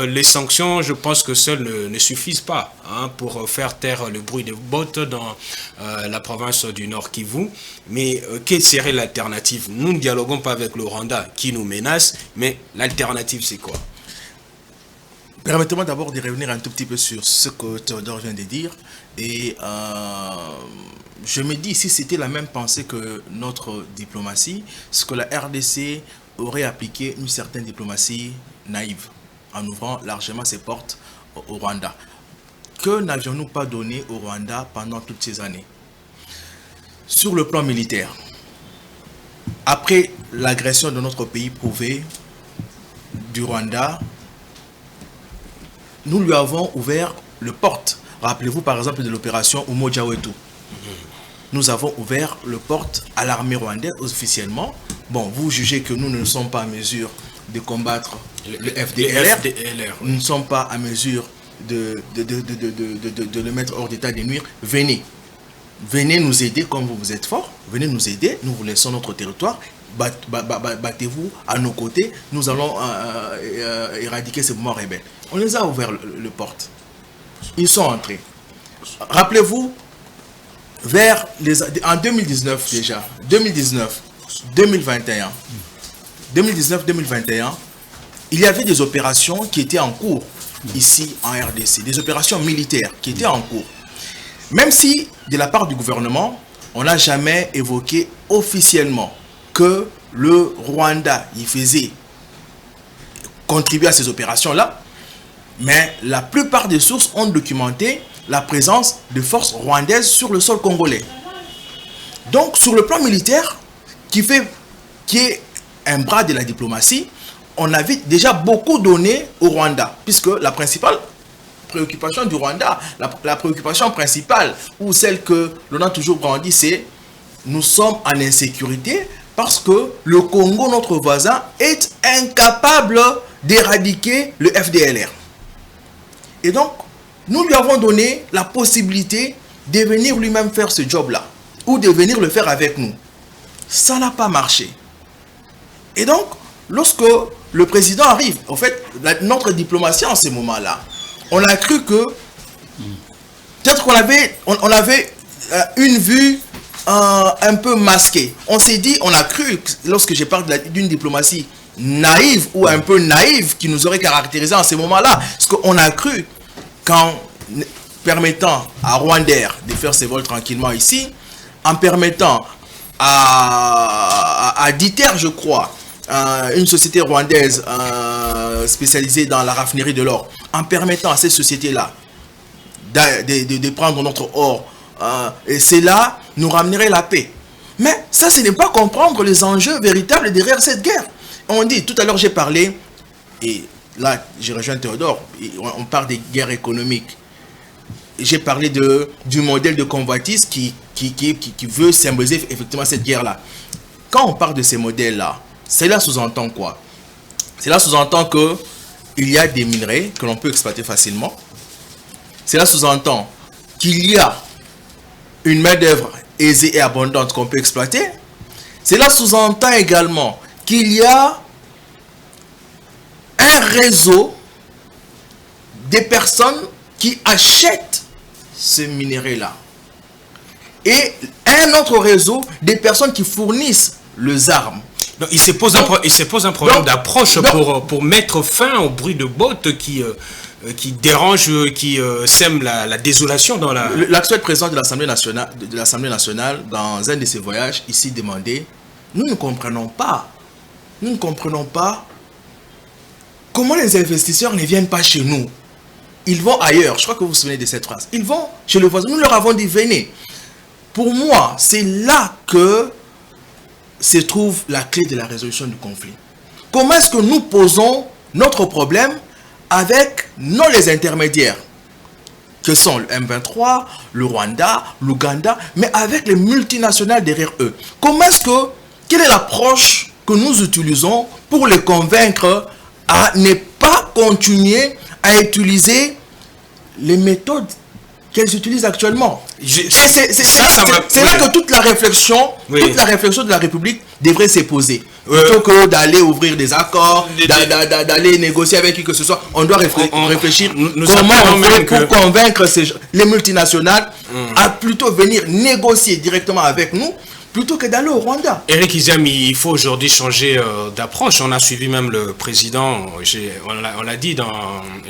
les sanctions, je pense que seules ne suffisent pas pour faire taire le bruit des bottes dans la province du Nord Kivu. Mais quelle serait l'alternative? Nous ne dialoguons pas avec le Rwanda qui nous menace, mais l'alternative c'est quoi? Permettez-moi d'abord de revenir un tout petit peu sur ce que Théodore vient de dire. Et je me dis, si c'était la même pensée que notre diplomatie, ce que la RDC aurait appliqué une certaine diplomatie naïve, en ouvrant largement ses portes au Rwanda. Que n'avions-nous pas donné au Rwanda pendant toutes ces années? Sur le plan militaire, après l'agression de notre pays prouvée du Rwanda, nous lui avons ouvert le porte. Rappelez-vous par exemple de l'opération Umoja Wetu. Nous avons ouvert le porte à l'armée rwandaise officiellement. Bon, vous jugez que nous ne sommes pas en mesure de combattre le FDLR. Nous ne sommes pas en mesure de le mettre hors d'état de nuire. Venez nous aider comme vous êtes forts. Venez nous aider. Nous vous laissons notre territoire. Battez-vous à nos côtés. Nous allons éradiquer ces mouvements rebelles. On les a ouvert le porte. Ils sont entrés. Rappelez-vous, en 2019 déjà, 2019-2021, il y avait des opérations qui étaient en cours ici en RDC, des opérations militaires qui étaient en cours. Même si, de la part du gouvernement, on n'a jamais évoqué officiellement que le Rwanda y faisait contribuer à ces opérations-là, mais la plupart des sources ont documenté la présence de forces rwandaises sur le sol congolais. Donc, sur le plan militaire, qui est un bras de la diplomatie, on avait déjà beaucoup donné au Rwanda, puisque la principale préoccupation du Rwanda, la préoccupation principale, ou celle que l'on a toujours brandie, c'est nous sommes en insécurité parce que le Congo, notre voisin, est incapable d'éradiquer le FDLR. Et donc, nous lui avons donné la possibilité de venir lui-même faire ce job-là, ou de venir le faire avec nous. Ça n'a pas marché. Et donc, lorsque le président arrive, en fait, notre diplomatie en ce moment-là, on a cru que peut-être qu'on avait, on avait une vue un peu masquée. On s'est dit, on a cru, lorsque je parle d'une diplomatie naïve ou un peu naïve qui nous aurait caractérisé en ce moment-là, parce qu'on a cru qu'en permettant à Rwandair de faire ses vols tranquillement ici, en permettant à Diter, je crois, une société rwandaise spécialisée dans la raffinerie de l'or, en permettant à ces sociétés-là de prendre notre or, et cela nous ramènerait la paix. Mais ça, ce n'est pas comprendre les enjeux véritables derrière cette guerre. On dit, tout à l'heure j'ai parlé, et là je rejoins Théodore, on parle des guerres économiques. J'ai parlé du modèle de convoitise qui veut symboliser effectivement cette guerre-là. Quand on parle de ces modèles-là, cela sous-entend quoi? Cela sous-entend qu'il y a des minerais que l'on peut exploiter facilement. Cela sous-entend qu'il y a une main-d'œuvre aisée et abondante qu'on peut exploiter. Cela sous-entend également qu'il y a un réseau des personnes qui achètent ce minerai-là. Et un autre réseau des personnes qui fournissent les armes. Donc, il se pose un problème d'approche pour mettre fin au bruit de bottes qui dérange, qui sème la désolation dans la... L'actuel président de l'Assemblée nationale, dans un de ses voyages, ici demandait, nous ne comprenons pas comment les investisseurs ne viennent pas chez nous. Ils vont ailleurs. Je crois que vous vous souvenez de cette phrase. Ils vont chez le voisin. Nous leur avons dit, venez. Pour moi, c'est là que se trouve la clé de la résolution du conflit. Comment est-ce que nous posons notre problème avec non les intermédiaires que sont le M23, le Rwanda, l'Ouganda, mais avec les multinationales derrière eux. Quelle est l'approche que nous utilisons pour les convaincre à ne pas continuer à utiliser les méthodes qu'elles utilisent actuellement? C'est là que toute la réflexion de la République devrait se poser. Plutôt que d'aller ouvrir des accords, d'aller négocier avec qui que ce soit, on doit réfléchir comment on fait pour convaincre les multinationales à plutôt venir négocier directement avec nous, plutôt que d'aller au Rwanda. Eric Izami, il faut aujourd'hui changer d'approche. On a suivi même le président, on l'a dit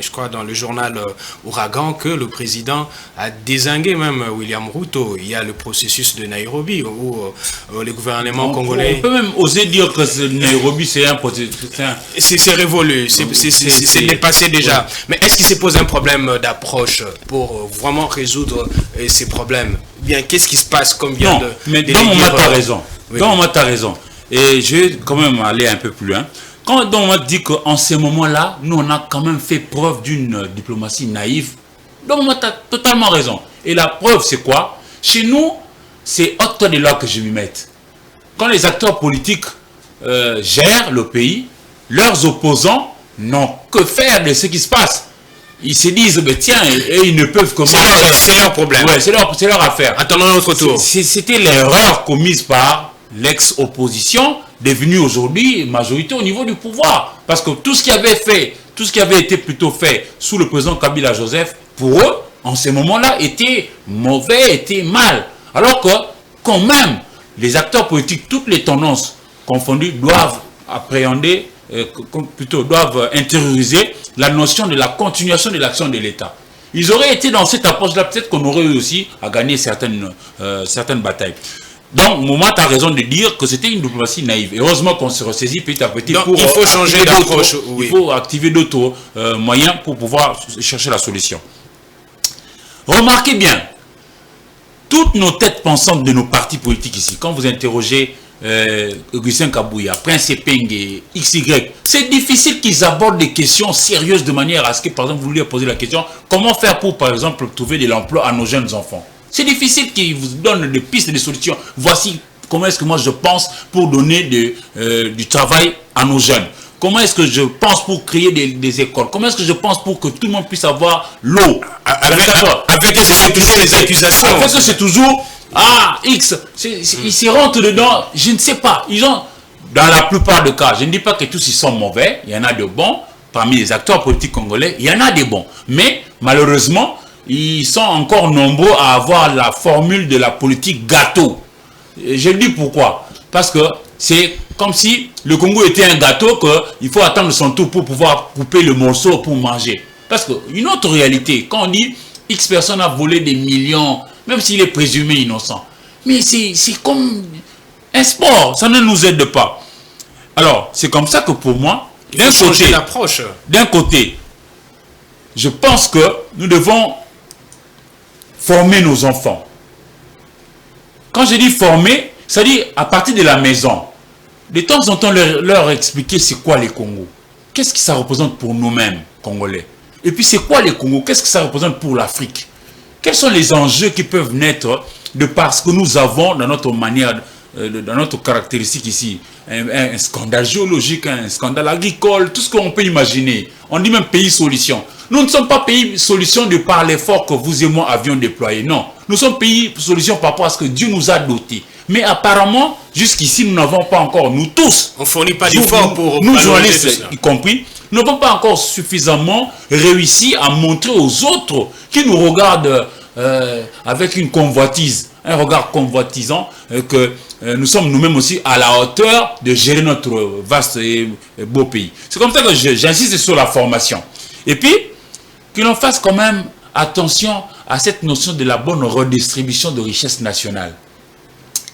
je crois dans le journal Ouragan, que le président a dézingué même William Ruto. Il y a le processus de Nairobi où le gouvernement congolais... On peut même oser dire que Nairobi c'est un processus... C'est révolu, c'est dépassé déjà. Ouais. Mais est-ce qu'il se pose un problème d'approche pour vraiment résoudre ces problèmes? Bien, qu'est-ce qui se passe comme vient de... Mais dans mon moment, tu as raison. Dans mon moment, tu as raison. Et je vais quand même aller un peu plus loin. Quand dans mon moment dit qu'en ces moments-là, nous, on a quand même fait preuve d'une diplomatie naïve, dans mon moment, tu as totalement raison. Et la preuve, c'est quoi? Chez nous, c'est hors de là que je m'y mette. Quand les acteurs politiques gèrent le pays, leurs opposants n'ont que faire de ce qui se passe. Ils se disent, mais tiens, et ils ne peuvent que... C'est leur problème. Ouais, c'est leur affaire. Attendons notre tour. C'était l'erreur commise par l'ex-opposition, devenue aujourd'hui majorité au niveau du pouvoir. Parce que tout ce qui avait été plutôt fait sous le président Kabila Joseph, pour eux, en ce moment-là, était mauvais, était mal. Alors que, quand même, les acteurs politiques, toutes les tendances confondues, doivent appréhender, doivent intérioriser la notion de la continuation de l'action de l'État. Ils auraient été dans cette approche-là, peut-être qu'on aurait eu aussi à gagner certaines batailles. Donc, Mouma, tu as raison de dire que c'était une diplomatie naïve. Et heureusement qu'on se ressaisit petit à petit. Donc, il faut changer d'approche. Il faut activer d'autres moyens pour pouvoir chercher la solution. Remarquez bien, toutes nos têtes pensantes de nos partis politiques ici, quand vous interrogez Augustin Kabouya, Prince Epenge, XY, c'est difficile qu'ils abordent des questions sérieuses de manière à ce que, par exemple, vous lui posez la question, comment faire pour, par exemple, trouver de l'emploi à nos jeunes enfants. C'est difficile qu'ils vous donnent des pistes, des solutions. Voici comment est-ce que moi je pense pour donner du travail à nos jeunes. Comment est-ce que je pense pour créer des écoles? Comment est-ce que je pense pour que tout le monde puisse avoir l'eau? Avec toujours les accusations. Avec que c'est toujours X. Ils s'y rentrent dedans, je ne sais pas. Ils ont, dans la plupart des cas, je ne dis pas que tous ils sont mauvais, il y en a de bons. Parmi les acteurs politiques congolais, il y en a des bons. Mais malheureusement, ils sont encore nombreux à avoir la formule de la politique gâteau. Je le dis pourquoi? Parce que c'est comme si le Congo était un gâteau qu'il faut attendre son tour pour pouvoir couper le morceau pour manger. Parce qu'une autre réalité, quand on dit X personne a volé des millions, même s'il est présumé innocent, mais c'est comme un sport, ça ne nous aide pas. Alors, c'est comme ça que pour moi, d'un côté, je pense que nous devons former nos enfants. Quand je dis former, ça dit à partir de la maison. De temps en temps, leur expliquer c'est quoi les Congos. Qu'est-ce que ça représente pour nous-mêmes, Congolais. Et puis c'est quoi les Congos, qu'est-ce que ça représente pour l'Afrique. Quels sont les enjeux qui peuvent naître de parce que nous avons dans notre manière, dans notre caractéristique ici, un scandale géologique, un scandale agricole, tout ce qu'on peut imaginer. On dit même pays solution. Nous ne sommes pas pays solution de par l'effort que vous et moi avions déployé. Non, nous sommes pays solution par rapport à ce que Dieu nous a dotés. Mais apparemment, jusqu'ici, nous n'avons pas encore, nous tous, on ne fournit pas d'efforts pour nous journalistes y compris, nous n'avons pas encore suffisamment réussi à montrer aux autres qui nous regardent avec une convoitise, un regard convoitisant, que nous sommes nous-mêmes aussi à la hauteur de gérer notre vaste et beau pays. C'est comme ça que j'insiste sur la formation. Et puis, que l'on fasse quand même attention à cette notion de la bonne redistribution de richesse nationale.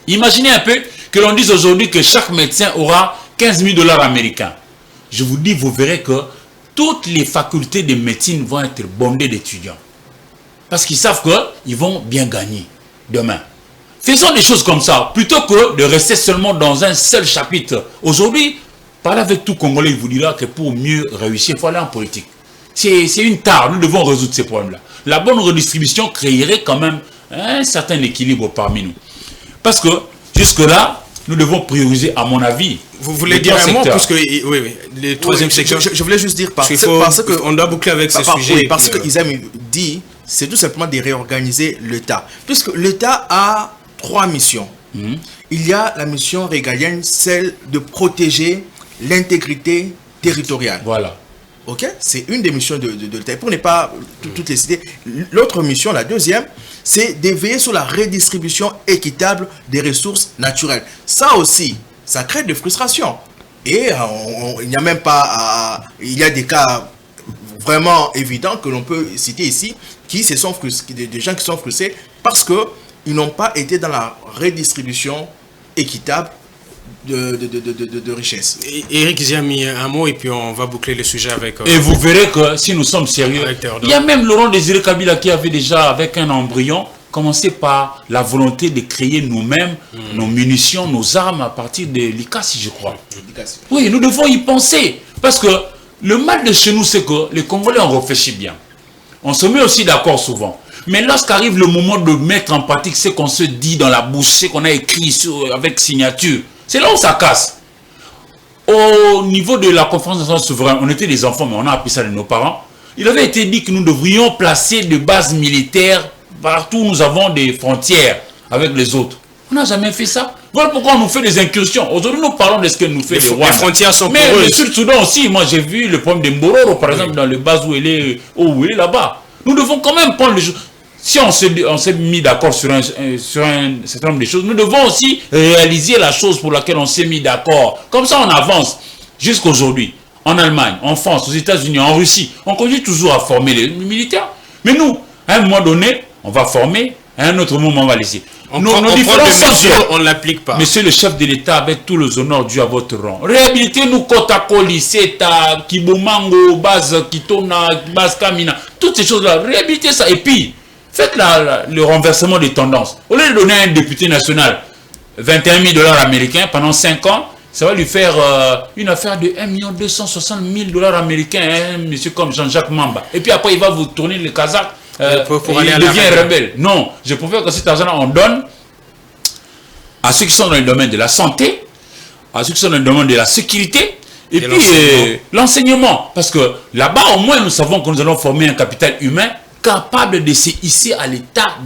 Imaginez un peu que l'on dise aujourd'hui que chaque médecin aura 15 000 $ américains. Je vous dis, vous verrez que toutes les facultés de médecine vont être bondées d'étudiants. Parce qu'ils savent qu'ils vont bien gagner demain. Faisons des choses comme ça, plutôt que de rester seulement dans un seul chapitre. Aujourd'hui, parler avec tout Congolais, il vous dira que pour mieux réussir, il faut aller en politique. C'est une tare, nous devons résoudre ces problèmes-là. La bonne redistribution créerait quand même un certain équilibre parmi nous. Parce que jusque-là, nous devons prioriser, à mon avis. Vous voulez dire un mot, puisque oui, le troisième secteur. Je voulais juste dire parce que on doit boucler avec ce sujet. Oui, parce que Isam dit, c'est tout simplement de réorganiser l'État. Puisque l'État a 3 missions. Il y a la mission régalienne, celle de protéger l'intégrité territoriale. Voilà. Ok, c'est une des missions de l'État. Pour ne pas toutes les citer, l'autre mission, la deuxième, c'est de veiller sur la redistribution équitable des ressources naturelles. Ça aussi, ça crée des frustrations. Et il n'y a même pas... il y a des cas vraiment évidents que l'on peut citer ici, des gens qui sont frustrés parce qu'ils n'ont pas été dans la redistribution équitable de richesse. Eric Ziami, un mot et puis on va boucler le sujet avec... et vous verrez que si nous sommes sérieux, il y a même Laurent Désiré Kabila qui avait déjà, avec un embryon, commencé par la volonté de créer nous-mêmes nos munitions, nos armes à partir de l'ICASI, je crois. Oui, nous devons y penser. Parce que le mal de chez nous, c'est que les Congolais, on réfléchit bien. On se met aussi d'accord souvent. Mais lorsqu'arrive le moment de mettre en pratique ce qu'on se dit dans la bouche, ce qu'on a écrit avec signature, c'est là où ça casse. Au niveau de la conférence nationale souveraine, on était des enfants, mais on a appris ça de nos parents. Il avait été dit que nous devrions placer des bases militaires partout où nous avons des frontières avec les autres. On n'a jamais fait ça. Voilà pourquoi on nous fait des incursions. Aujourd'hui, nous parlons de ce que nous fait les Rwanda. Les frontières sont mais le Sud-Soudan aussi, moi j'ai vu le problème de Mbororo, par exemple, dans les bases où il est là-bas. Nous devons quand même prendre les choses. Si on s'est mis d'accord sur un certain nombre de choses, nous devons aussi réaliser la chose pour laquelle on s'est mis d'accord. Comme ça, on avance jusqu'aujourd'hui. En Allemagne, en France, aux États-Unis, en Russie, on continue toujours à former les militaires. Mais nous, à un moment donné, on va former, à un autre moment, on va laisser. On ne l'applique pas. Monsieur le chef de l'État, avec tous les honneurs dus à votre rang, réhabilitez-nous Kotakoli, Seta, Kibomango, Baz Kitona, Baz Kamina, toutes ces choses-là, réhabilitez ça. Et puis, faites le renversement des tendances. Au lieu de donner à un député national 21 000 $ américains pendant 5 ans. Ça va lui faire une affaire de 1 260 000 $ américains, hein, monsieur comme Jean-Jacques Mamba. Et puis après, il va vous tourner le Kazakh. Pour aller il devient rebelle. Non, je préfère que cet argent-là, on donne à ceux qui sont dans le domaine de la santé, à ceux qui sont dans le domaine de la sécurité, et puis l'enseignement. Parce que là-bas, au moins, nous savons que nous allons former un capital humain capable de se hisser à l'état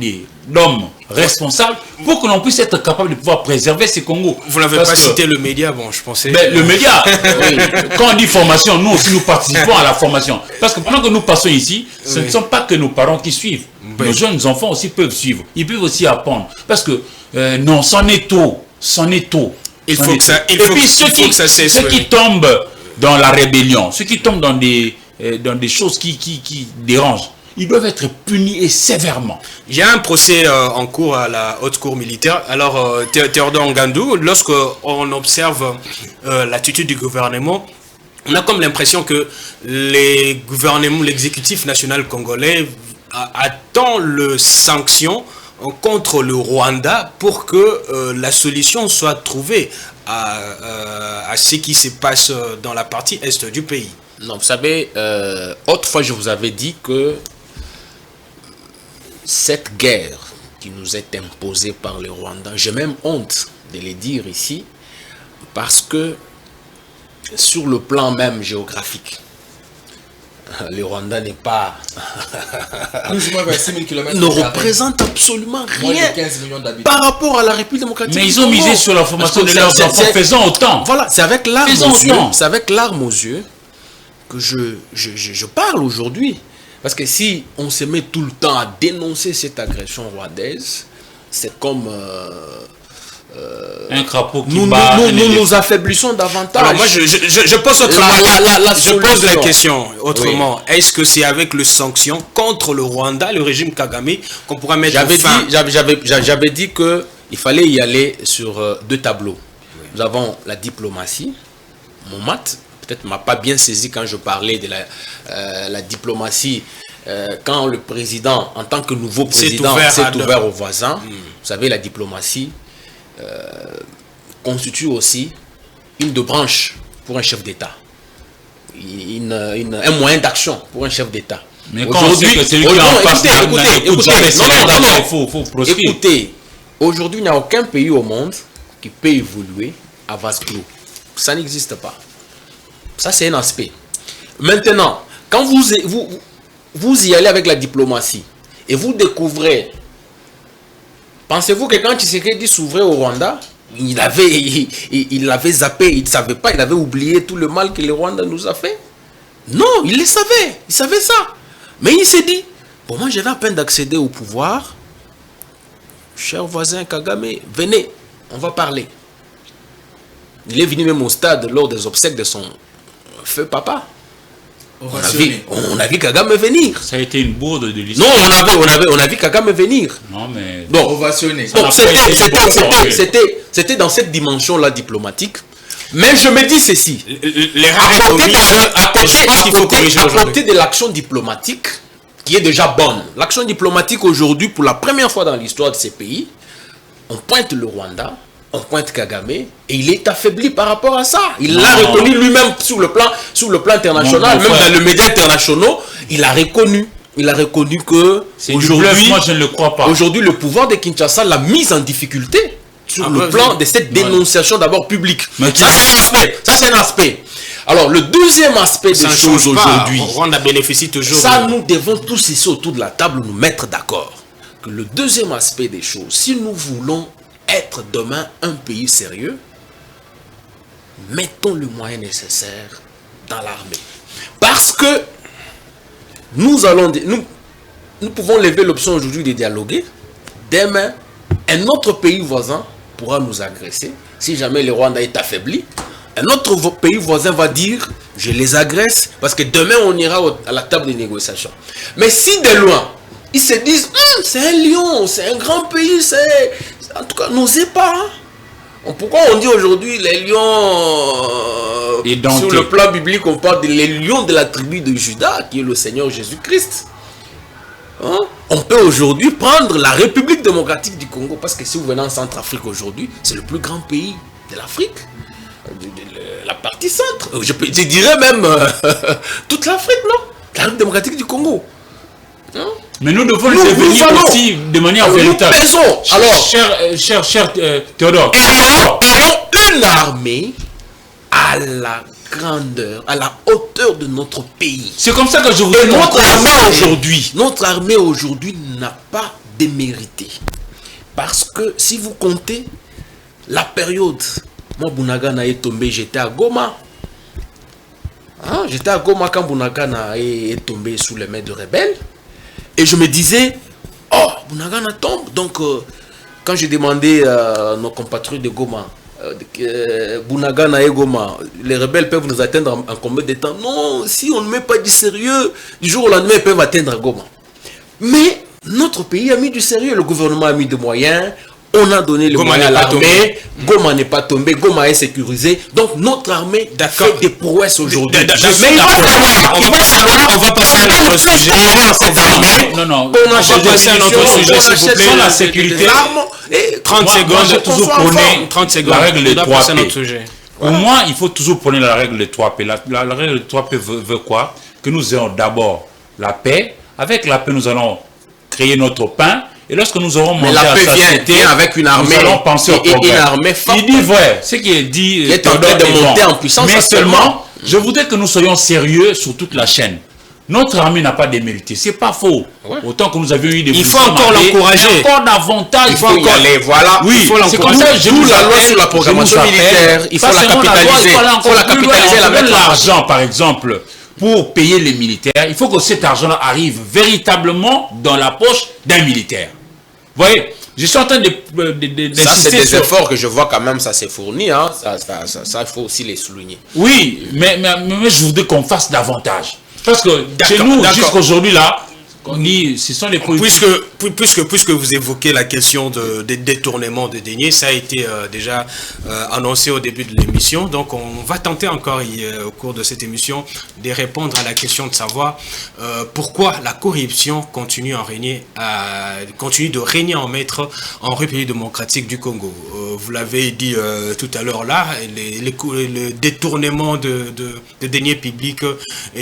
d'homme responsable pour que l'on puisse être capable de pouvoir préserver ces Congos. Vous n'avez pas cité le média, bon, je pensais... Ben, le média, oui. Quand on dit formation, nous aussi nous participons à la formation. Parce que pendant que nous passons ici, ce ne sont pas que nos parents qui suivent. Nos jeunes enfants aussi peuvent suivre. Ils peuvent aussi apprendre. Parce que, non, c'en est tôt. C'en est tôt. Il faut que ça, ceux qui tombent dans la rébellion, ceux qui tombent dans des choses qui dérangent, ils doivent être punis et sévèrement. Il y a un procès en cours à la haute cour militaire. Alors, Théodore Ngandou, lorsqu'on observe l'attitude du gouvernement, on a comme l'impression que les gouvernements, l'exécutif national congolais attend le sanction contre le Rwanda pour que la solution soit trouvée à ce qui se passe dans la partie est du pays. Non, vous savez, autrefois je vous avais dit que cette guerre qui nous est imposée par le Rwanda, j'ai même honte de le dire ici, parce que sur le plan même géographique, le Rwanda n'est pas... Plus ou moins 26 000 km. Ne représente absolument rien 15 millions d'habitants par rapport à la République démocratique. Mais ils ont misé sur la formation de leurs enfants, faisant autant. Voilà, c'est avec larmes aux yeux. C'est avec larmes aux yeux que je parle aujourd'hui. Parce que si on se met tout le temps à dénoncer cette agression rwandaise, c'est comme... un crapaud qui nous affaiblissons davantage. Alors moi, je pose autrement. Je pose la question autrement. Oui. Est-ce que c'est avec les sanctions contre le Rwanda, le régime Kagame, qu'on pourra mettre fin? J'avais dit qu'il fallait y aller sur deux tableaux. Oui. Nous avons la diplomatie. Momat, peut-être m'a pas bien saisi quand je parlais de la diplomatie. Quand le président, en tant que nouveau président, s'est ouvert aux voisins. Vous savez, la diplomatie constitue aussi une de branche pour un chef d'État, un moyen d'action pour un chef d'État. Mais aujourd'hui, écoutez, aujourd'hui, il n'y a aucun pays au monde qui peut évoluer à vase clos. Ça n'existe pas. Ça, c'est un aspect. Maintenant, quand vous y allez avec la diplomatie et vous découvrez... Pensez-vous que quand Tshisekedi s'ouvrait au Rwanda, il avait zappé, il ne savait pas, il avait oublié tout le mal que le Rwanda nous a fait? Non, il le savait, il savait ça. Mais il s'est dit, bon, moi je vais à peine d'accéder au pouvoir, cher voisin Kagame, venez, on va parler. Il est venu même au stade lors des obsèques de son feu papa. On a vu Kagame venir. Ça a été une bourde de l'histoire. Non, on a vu Kagame venir. Non, mais... Donc, c'était dans cette dimension-là diplomatique. Mais je me dis ceci. À côté de l'action diplomatique, qui est déjà bonne. L'action diplomatique aujourd'hui, pour la première fois dans l'histoire de ces pays, on pointe le Rwanda, on pointe Kagame, et il est affaibli par rapport à ça. Il l'a reconnu lui-même sur le plan international, même dans le média international, il a reconnu. Il a reconnu que aujourd'hui, moi je ne le crois pas. Aujourd'hui, le pouvoir de Kinshasa l'a mise en difficulté sur le plan de cette dénonciation d'abord publique. Ça, c'est un aspect. Alors, le deuxième aspect des choses aujourd'hui, Rwanda bénéficie toujours. Ça, nous devons tous ici autour de la table nous mettre d'accord. Que le deuxième aspect des choses, si nous voulons être demain un pays sérieux, mettons le moyen nécessaire dans l'armée. Parce que nous pouvons lever l'option aujourd'hui de dialoguer. Demain, un autre pays voisin pourra nous agresser. Si jamais le Rwanda est affaibli, un autre pays voisin va dire « je les agresse » parce que demain on ira à la table des négociations. Mais si de loin, ils se disent « c'est un lion, c'est un grand pays, c'est... » En tout cas, n'osez pas. Pourquoi on dit aujourd'hui les lions sur le plan biblique, on parle des lions de la tribu de Judas, qui est le Seigneur Jésus-Christ. Hein? on peut aujourd'hui prendre la République démocratique du Congo, parce que si vous venez en Centrafrique aujourd'hui, c'est le plus grand pays de l'Afrique, la partie centre, je dirais même toute l'Afrique, non? La République démocratique du Congo. Hein? Mais nous devons les venir aussi de manière véritable. Alors, cher Théodore, ayons une armée à la grandeur, à la hauteur de notre pays. C'est comme ça que je vous dis. Notre armée aujourd'hui n'a pas démérité. Parce que si vous comptez la période, moi Bunagana est tombé, j'étais à Goma. Hein? J'étais à Goma quand Bunagana est tombé sous les mains de rebelles. Et je me disais, oh, Bunagana tombe. Donc, quand j'ai demandé à nos compatriotes de Goma, Bunagana et Goma, les rebelles peuvent nous atteindre en combien de temps? Non, si on ne met pas du sérieux, du jour au lendemain, ils peuvent atteindre Goma. Mais notre pays a mis du sérieux, le gouvernement a mis des moyens, on a donné les moyens à l'armée, Goma n'est pas tombé, Goma est sécurisé, donc notre armée fait des prouesses aujourd'hui. Mais on va passer à notre sujet. Non, on va passer à notre sujet, s'il vous plaît. Sans la sécurité, 30 secondes, toujours prôner 30 secondes. La règle des 3 P. Pour moi, il faut toujours prôner la règle des 3 P. La règle des 3 P veut quoi? Que nous ayons d'abord la paix. Avec la paix, nous allons créer notre pain. Et lorsque nous aurons mangé à satiété, avec une armée, nous allons penser au progrès. Une armée forte. Il dit vrai, ce qui est dit il est en train de monter en puissance. Mais seulement, je voudrais que nous soyons sérieux sur toute la chaîne. Notre armée n'a pas démérité, c'est pas faux. Ouais. Autant que nous avions eu des... Il faut encore l'encourager. Encore davantage. Il faut y aller, voilà. Oui, c'est comme ça. Je vous la loi sur la programmation militaire. Il faut la capitaliser. Il faut la capitaliser, la mettre l'argent, par exemple, pour payer les militaires. Il faut que cet argent-là arrive véritablement dans la poche d'un militaire. Vous voyez, je suis en train d'insister. Ça, c'est des efforts que je vois quand même, ça s'est fourni. Hein. Ça, il faut aussi les souligner. Oui, mais je voudrais qu'on fasse davantage. Parce que chez nous, jusqu'aujourd'hui, là, on dit, ce sont les politiques. Puisque vous évoquez la question des détournements de deniers, ça a été déjà annoncé au début de l'émission. Donc, on va tenter encore au cours de cette émission de répondre à la question de savoir pourquoi la corruption continue de régner en maître en République démocratique du Congo. Vous l'avez dit tout à l'heure là, le détournement de deniers publics,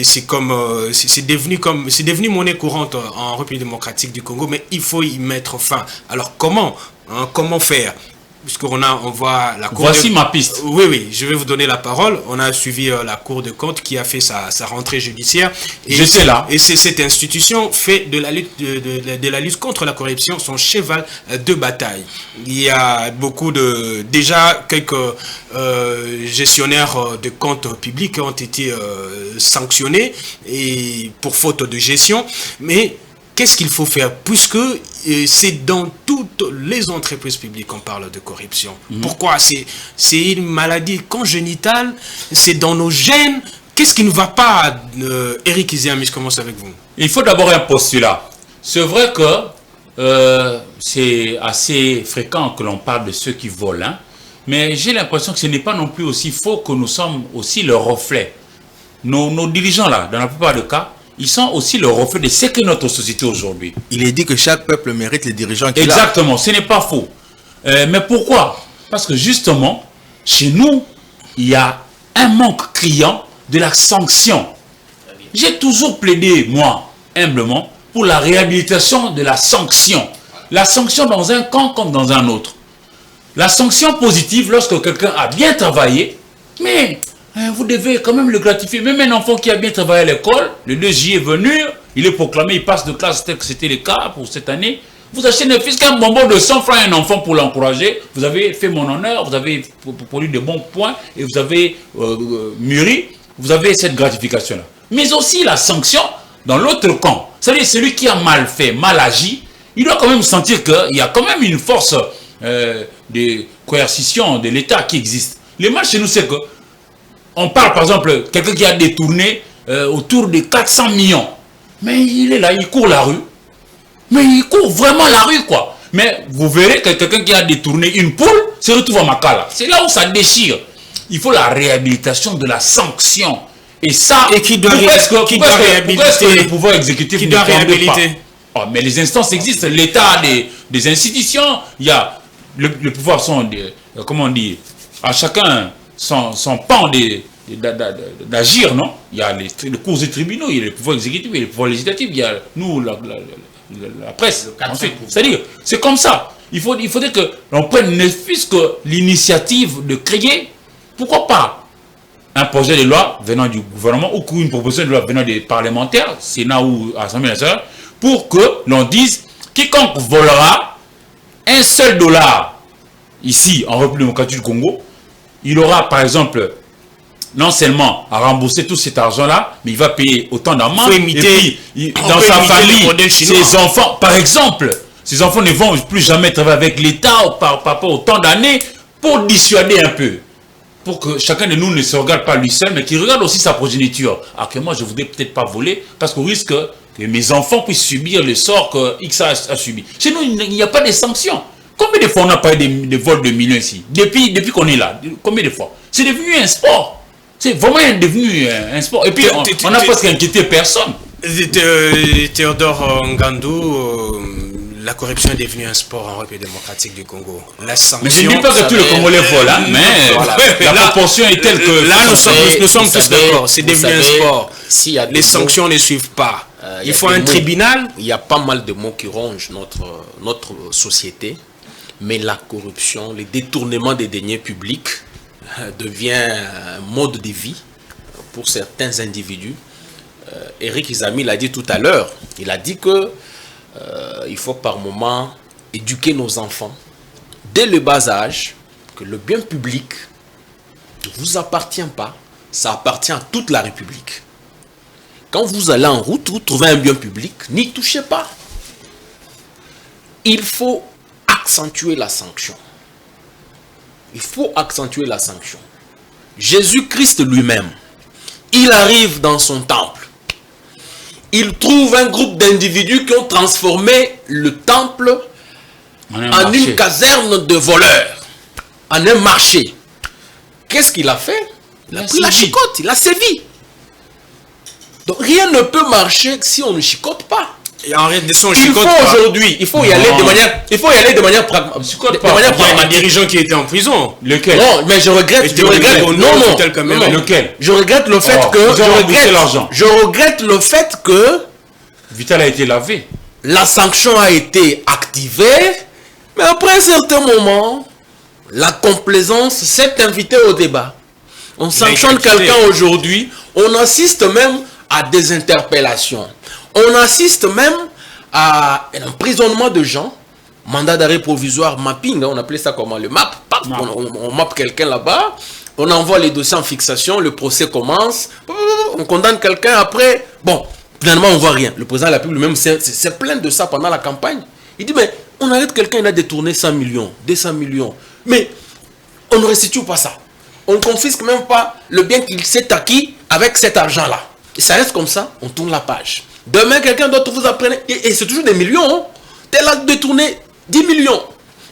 c'est devenu monnaie courante en République démocratique du Congo, mais il faut y mettre fin. Alors comment faire? Puisqu'on voit la Cour Voici ma piste. Oui, je vais vous donner la parole. On a suivi la Cour de compte qui a fait sa rentrée judiciaire. J'étais là. Et cette institution fait de la lutte contre la corruption son cheval de bataille. Il y a déjà quelques gestionnaires de comptes publics ont été sanctionnés et pour faute de gestion. Mais qu'est-ce qu'il faut faire? Puisque c'est dans toutes les entreprises publiques qu'on parle de corruption. Pourquoi? C'est une maladie congénitale, c'est dans nos gènes. Qu'est-ce qui ne va pas, Eric Iziamis, je commence avec vous. Il faut d'abord un postulat. C'est vrai que c'est assez fréquent que l'on parle de ceux qui volent, hein, mais j'ai l'impression que ce n'est pas non plus aussi faux que nous sommes aussi le reflet. Nos dirigeants là, dans la plupart des cas, ils sont aussi le reflet de ce qu'est notre société aujourd'hui. Il est dit que chaque peuple mérite les dirigeants qu'il a. Exactement, ce n'est pas faux. Mais pourquoi? Parce que justement, chez nous, il y a un manque criant de la sanction. J'ai toujours plaidé, moi, humblement, pour la réhabilitation de la sanction. La sanction dans un camp comme dans un autre. La sanction positive, lorsque quelqu'un a bien travaillé, mais... vous devez quand même le gratifier. Même un enfant qui a bien travaillé à l'école, le 2 juillet est venu, il est proclamé, il passe de classe tel que c'était le cas pour cette année. Vous achetez ne fût qu'un bonbon de 100 francs à un enfant pour l'encourager. Vous avez fait mon honneur, vous avez produit de bons points et vous avez mûri. Vous avez cette gratification-là. Mais aussi la sanction dans l'autre camp. C'est-à-dire celui qui a mal fait, mal agi, il doit quand même sentir qu'il y a quand même une force de coercition de l'État qui existe. Le mal chez nous, c'est que on parle par exemple, quelqu'un qui a détourné autour de 400 millions. Mais il est là, il court la rue. Mais il court vraiment la rue, quoi. Mais vous verrez que quelqu'un qui a détourné une poule se retrouve à Makala. C'est là où ça déchire. Il faut la réhabilitation de la sanction. Et ça, et qui doit réhabiliter le pouvoir exécutif qui doit réhabiliter. Oh, mais les instances existent. L'État a des institutions. Il y a le pouvoir sont, comment on dit, à chacun son pan d'agir, non? Il y a les cours et tribunaux, il y a le pouvoir exécutif, il y a le pouvoir législatif, il y a nous, la presse. Ensuite, c'est-à-dire, c'est comme ça. Il faudrait que l'on prenne ne fût-ce que l'initiative de créer, pourquoi pas, un projet de loi venant du gouvernement ou une proposition de loi venant des parlementaires, Sénat ou Assemblée nationale, pour que l'on dise quiconque volera $1 ici en République démocratique du Congo, il aura par exemple non seulement à rembourser tout cet argent-là, mais il va payer autant d'amende. Et puis, dans sa famille, ses enfants, par exemple, ces enfants ne vont plus jamais travailler avec l'État par rapport au temps d'années pour dissuader un peu. Pour que chacun de nous ne se regarde pas lui seul, mais qu'il regarde aussi sa progéniture. Alors que moi, je ne voudrais peut-être pas voler, parce qu'on risque que mes enfants puissent subir le sort que X a subi. Chez nous, il n'y a pas de sanctions. Combien de fois on a parlé des vols de millions ici? Depuis qu'on est là, combien de fois? C'est devenu un sport. C'est vraiment devenu un sport. Et puis, on n'a presque inquiété personne. Théodore Ngandou, la corruption est devenue un sport en République démocratique du Congo. La sanction, mais je ne dis pas que tous les Congolais volent, hein, mais voilà. La proportion est telle que... Là, nous sommes tous d'accord. C'est devenu un sport. Les sanctions ne suivent pas. Il faut un tribunal. Il y a pas mal de mots qui rongent notre société. Mais la corruption, le détournement des deniers publics devient un mode de vie pour certains individus. Eric Izami l'a dit tout à l'heure. Il a dit que il faut par moment éduquer nos enfants dès le bas âge que le bien public ne vous appartient pas, ça appartient à toute la République. Quand vous allez en route, vous trouvez un bien public, n'y touchez pas. Il faut accentuer la sanction. Il faut accentuer la sanction. Jésus-Christ lui-même, il arrive dans son temple. Il trouve un groupe d'individus qui ont transformé le temple en une caserne de voleurs, en un marché. Qu'est-ce qu'il a fait? Il a pris la chicotte, il a sévi. Donc rien ne peut marcher si on ne chicote pas. Et en réalité, il faut aujourd'hui, il faut y aller de manière pragmatique. Il y a un dirigeant qui était en prison. Lequel? Non, mais je regrette lequel? Je regrette le fait je regrette le fait que Vital a été lavé. La sanction a été activée, mais après un certain moment, la complaisance s'est invitée au débat. On sanctionne quelqu'un aujourd'hui, on assiste même à des interpellations. On assiste même à un emprisonnement de gens, mandat d'arrêt provisoire, mapping, on appelait ça comment, le map, on mappe quelqu'un là-bas, on envoie les dossiers en fixation, le procès commence, on condamne quelqu'un après, bon, finalement on voit rien. Le président de la République lui-même s'est plaint de ça pendant la campagne. Il dit, mais on arrête quelqu'un, il a détourné 100 millions, 200 millions, mais on ne restitue pas ça. On ne confisque même pas le bien qu'il s'est acquis avec cet argent-là. Et ça reste comme ça, on tourne la page. Demain, quelqu'un d'autre vous apprenne, et c'est toujours des millions, hein. Tel a détourné 10 millions,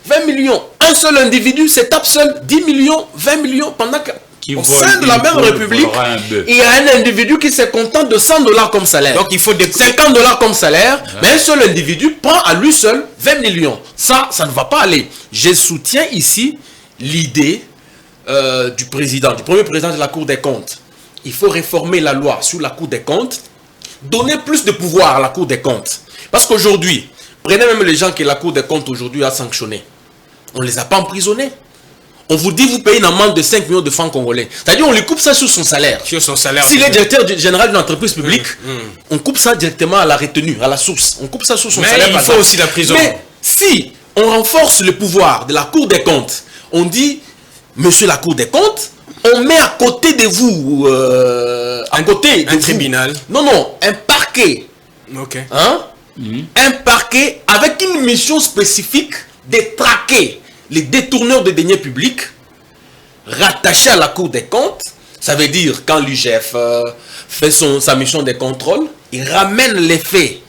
20 millions. Un seul individu se tape seul 10 millions, 20 millions, pendant qu'au sein de la même République, il y a un individu qui se contente de $100 comme salaire. Donc il faut des $50 comme salaire, mais un seul individu prend à lui seul 20 millions. Ça ne va pas aller. Je soutiens ici l'idée du premier président de la Cour des comptes. Il faut réformer la loi sur la Cour des comptes, donner plus de pouvoir à la Cour des comptes. Parce qu'aujourd'hui, prenez même les gens que la Cour des comptes aujourd'hui a sanctionnés. On ne les a pas emprisonnés. On vous dit, vous payez une amende de 5 millions de francs congolais. C'est-à-dire, on lui coupe ça sur son salaire. Sur son salaire. S'il est directeur général d'une entreprise publique, on coupe ça directement à la retenue, à la source. On coupe ça sur son salaire. Mais il faut aussi la prison. Mais si on renforce le pouvoir de la Cour des comptes, on dit, monsieur la Cour des comptes, on met à côté de vous, un tribunal. Non, un parquet. Ok. Hein? Un parquet avec une mission spécifique de traquer les détourneurs de deniers publics rattachés à la Cour des comptes. Ça veut dire quand l'UGF fait sa mission de contrôle, il ramène les faits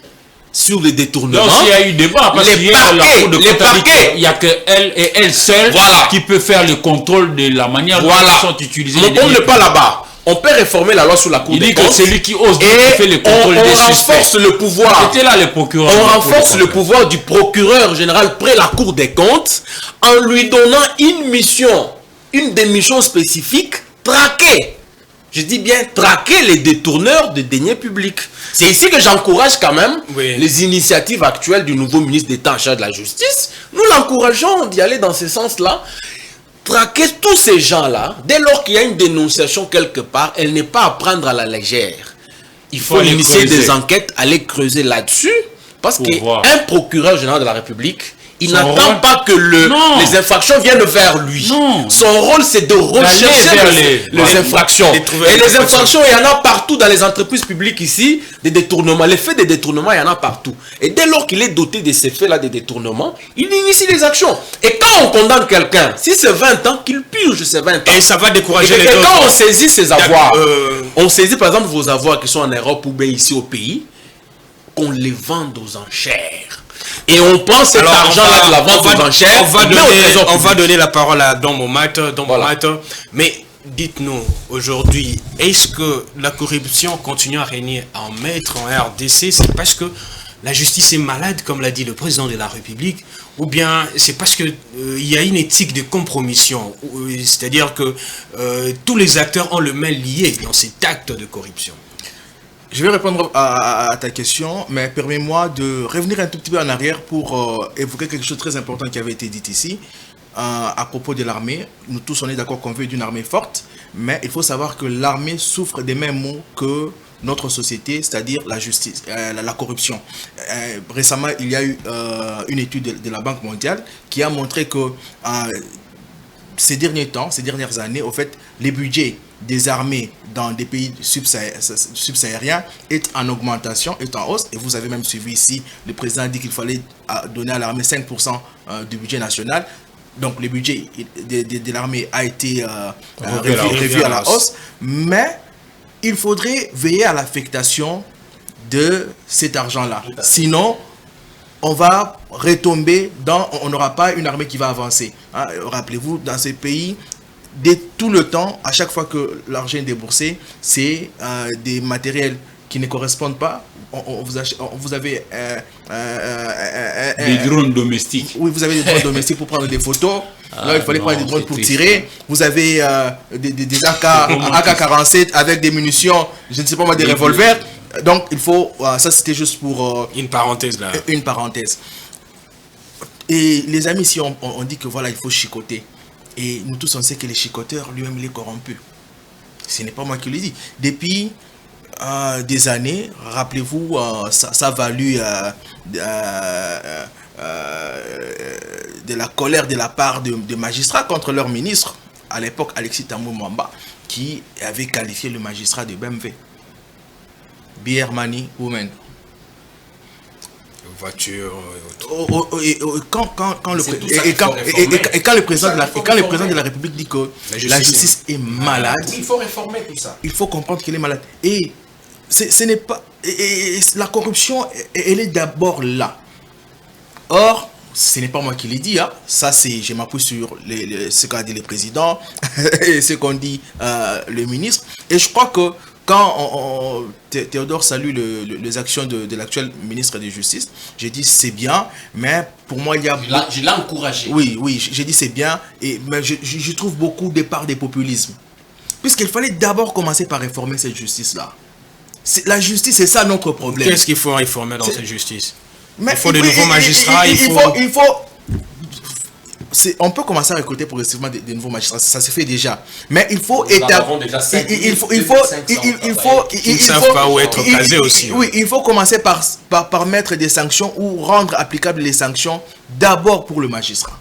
sur les détournements. Donc s'il y a eu débat, parce qu'il y a la Cour de compte, il n'y a qu'elle et elle seule qui peut faire le contrôle de la manière dont ils sont utilisés. On n'est pas là-bas. on peut réformer la loi sur la Cour Il des dit que comptes. celui qui ose Et fait le contrôle des suspects. renforce le pouvoir. C'était là les procureurs. On renforce le pouvoir du procureur général près la Cour des comptes en lui donnant une mission, une des missions spécifiques, traquer. Je dis bien traquer les détourneurs de deniers publics. C'est ici que j'encourage quand même les initiatives actuelles du nouveau ministre d'État en charge de la justice. Nous l'encourageons d'y aller dans ce sens-là. Traquer tous ces gens-là, dès lors qu'il y a une dénonciation quelque part, elle n'est pas à prendre à la légère. Il faut initier des enquêtes, aller creuser là-dessus, parce qu'un procureur général de la République, il n'attend pas que les infractions viennent vers lui. Non. Son rôle, c'est de rechercher les infractions. Et les infractions, il y en a partout dans les entreprises publiques ici, des détournements. Les faits des détournements, il y en a partout. Et dès lors qu'il est doté de ces faits-là, des détournements, il initie des actions. Et quand on condamne quelqu'un, si c'est 20 ans, qu'il purge ses 20 ans. Et ça va décourager les autres. Et quand on saisit ses avoirs, on saisit par exemple vos avoirs qui sont en Europe ou bien ici au pays, qu'on les vende aux enchères. Et on prend cet argent-là de la vente aux enchères. On va donner la parole à Don Momat. Mais dites-nous, aujourd'hui, est-ce que la corruption continue à régner en maître en RDC? C'est parce que la justice est malade, comme l'a dit le président de la République, ou bien c'est parce qu'il y a une éthique de compromission, c'est-à-dire que tous les acteurs ont le main lié dans cet acte de corruption? Je vais répondre à ta question, mais permets-moi de revenir un tout petit peu en arrière pour évoquer quelque chose de très important qui avait été dit ici à propos de l'armée. Nous tous, on est d'accord qu'on veut d'une armée forte, mais il faut savoir que l'armée souffre des mêmes maux que notre société, c'est-à-dire la justice, la corruption. Récemment, il y a eu une étude de la Banque mondiale qui a montré que ces dernières années, au fait, les budgets des armées dans des pays subsahariens est en augmentation, est en hausse. Et vous avez même suivi ici, le président a dit qu'il fallait donner à l'armée 5% du budget national. Donc le budget de l'armée a été revu à la hausse. Mais il faudrait veiller à l'affectation de cet argent-là. Sinon, on va retomber on n'aura pas une armée qui va avancer. Hein, rappelez-vous, dans ces pays, dès tout le temps, à chaque fois que l'argent est déboursé, c'est des matériels qui ne correspondent pas. Vous avez des drones domestiques. Oui, vous avez des drones domestiques pour prendre des photos. Là, il fallait prendre des drones pour tirer. Vous avez des AK-47 avec des munitions, je ne sais pas moi, des revolvers. Donc, il faut... ça, c'était juste pour... une parenthèse, là. Une parenthèse. Et les amis, ici, on dit que voilà, il faut chicoter. Et nous tous, on sait que les chicoteurs, lui-même, il est corrompu. Ce n'est pas moi qui le dis. Depuis des années, rappelez-vous, ça a valu de la colère de la part de magistrats contre leur ministre, à l'époque, Alexis Tambou Mwamba, qui avait qualifié le magistrat de BMW. Beer money, woman. Voiture. Quand le président de la République dit que la justice est malade, il faut réformer tout ça. Il faut comprendre qu'elle est malade. Et ce n'est pas. La corruption, elle est d'abord là. Or, ce n'est pas moi qui l'ai dit. Hein. Ça, je m'appuie sur ce qu'a dit le président et ce qu'ont dit le ministre. Et je crois que quand Théodore salue les actions de l'actuel ministre de Justice, j'ai dit c'est bien, mais pour moi il y a... Je l'ai encouragé. Oui, j'ai dit c'est bien, mais je trouve beaucoup de part des populismes. Puisqu'il fallait d'abord commencer par réformer cette justice-là. La justice, c'est ça notre problème. Qu'est-ce qu'il faut réformer dans cette justice? Il faut de nouveaux magistrats, on peut commencer à recruter progressivement des nouveaux magistrats, ça se fait déjà. Mais il faut il faut commencer par mettre des sanctions ou rendre applicables les sanctions d'abord pour le magistrat.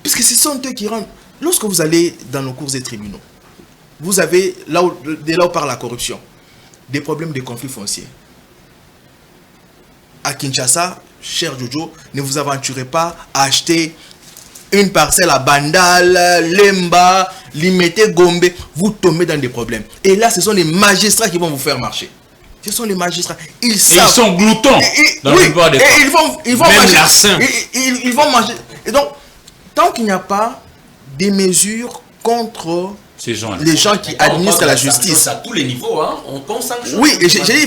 Puisque ce sont eux qui rendent... Lorsque vous allez dans nos cours des tribunaux, vous avez, dès là où parle la corruption, des problèmes de conflits fonciers. À Kinshasa, cher Jojo, ne vous aventurez pas à acheter une parcelle à Bandal, Lemba, Limete, Gombe, vous tombez dans des problèmes. Et là, ce sont les magistrats qui vont vous faire marcher. Ce sont les magistrats. Ils sont gloutons. Dans le plupart des cas. Ils vont manger. Ils vont manger. Et donc, tant qu'il n'y a pas des mesures contre Ces gens-là. les gens qui administrent la justice. À tous les niveaux, hein, on sanctionne. Oui, et j'ai dit,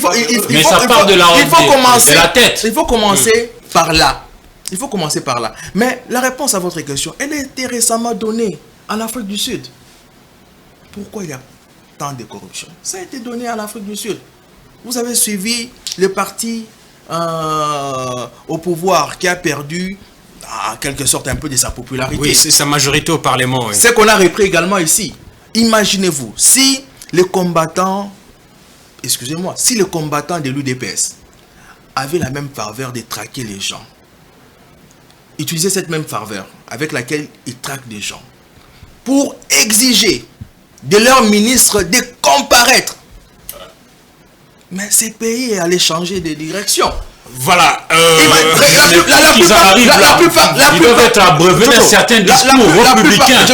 Mais ça part de la tête. Il faut commencer par là. Il faut commencer par là. Mais la réponse à votre question, elle a été récemment donnée en Afrique du Sud. Pourquoi il y a tant de corruption? Ça a été donné en Afrique du Sud. Vous avez suivi le parti au pouvoir qui a perdu, en quelque sorte, un peu de sa popularité. Oui, c'est sa majorité au Parlement. Oui. C'est qu'on a repris également ici. Imaginez-vous, si les combattants, excusez-moi, si les combattants de l'UDPS avaient la même faveur de traquer les gens, utiliser cette même faveur avec laquelle ils traquent des gens, pour exiger de leur ministre de comparaître. Mais ces pays allaient changer de direction. Voilà. Ils doivent être abreuvés d'un certain discours républicain.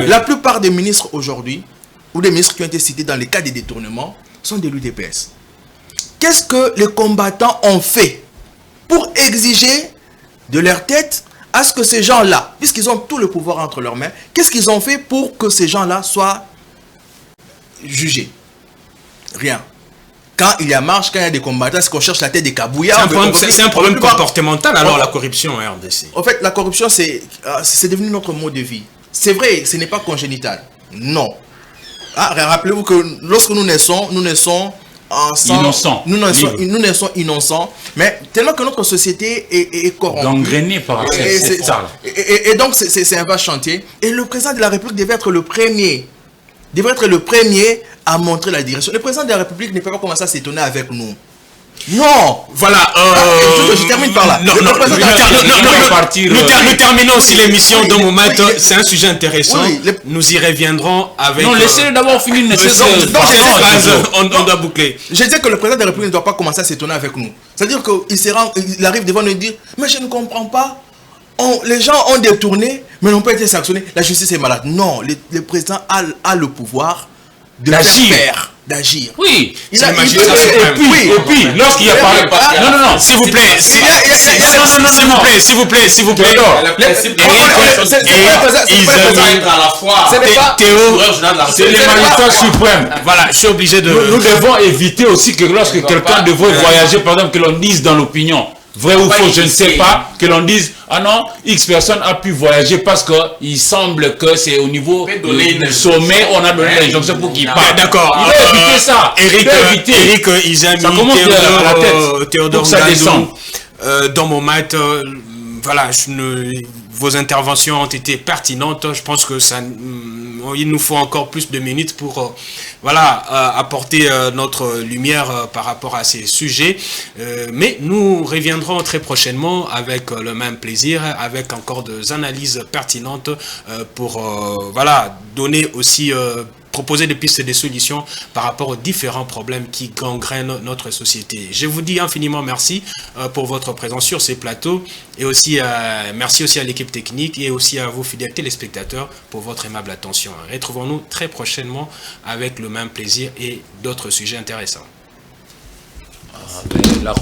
La plupart des ministres aujourd'hui, ou des ministres qui ont été cités dans les cas de détournement, sont de l'UDPS. Qu'est-ce que les combattants ont fait pour exiger de leur tête à ce que ces gens-là, puisqu'ils ont tout le pouvoir entre leurs mains, qu'est-ce qu'ils ont fait pour que ces gens-là soient jugés? Rien. Quand il y a marche, quand il y a des combattants, c'est qu'on cherche la tête des cabouillards. C'est un problème comportemental, alors, la corruption à RDC. En fait, la corruption, c'est devenu notre mode de vie. C'est vrai, ce n'est pas congénital. Non. Rappelez-vous que lorsque nous naissons innocents. Nous naissons innocents. Mais tellement que notre société est corrompue. Gangrénée par ça. Et donc, c'est un vaste chantier. Et le président de la République devait être le premier à montrer la direction. Le président de la République ne peut pas commencer à s'étonner avec nous. Non. Voilà. Je termine par là. Nous terminons aussi l'émission dans mon maître. C'est un sujet intéressant. Nous y reviendrons avec... Non, laissez-le d'abord finir. On doit boucler. Je dis que le président de la République ne doit pas commencer à s'étonner avec nous. C'est-à-dire qu'il arrive devant nous dire, mais je ne comprends pas. Les gens ont détourné, mais n'ont pas été sanctionnés. La justice est malade. Non, le président a le pouvoir d'agir. Oui. Et puis, lorsqu'il y a parlé... Non, s'il vous plaît. S'il vous plaît. C'est l'émanateur suprême. Voilà, je suis obligé de... Nous devons éviter aussi que lorsque quelqu'un devrait voyager, par exemple, que l'on dise dans l'opinion, vrai ou faux, je ne sais pas, que l'on dise, ah non, X personne a pu voyager parce qu'il semble que c'est au niveau du sommet, on a donné l'injonction pour qu'il parte. D'accord. Il faut éviter ça. Eric Izami, Théodore Ngandou, dans mon maître, voilà, vos interventions ont été pertinentes. Je pense que il nous faut encore plus de minutes pour apporter notre lumière par rapport à ces sujets. Mais nous reviendrons très prochainement avec le même plaisir, avec encore des analyses pertinentes pour donner aussi... proposer des pistes et des solutions par rapport aux différents problèmes qui gangrènent notre société. Je vous dis infiniment merci pour votre présence sur ces plateaux et aussi merci aussi à l'équipe technique et aussi à vous fidèles téléspectateurs pour votre aimable attention. Retrouvons-nous très prochainement avec le même plaisir et d'autres sujets intéressants. La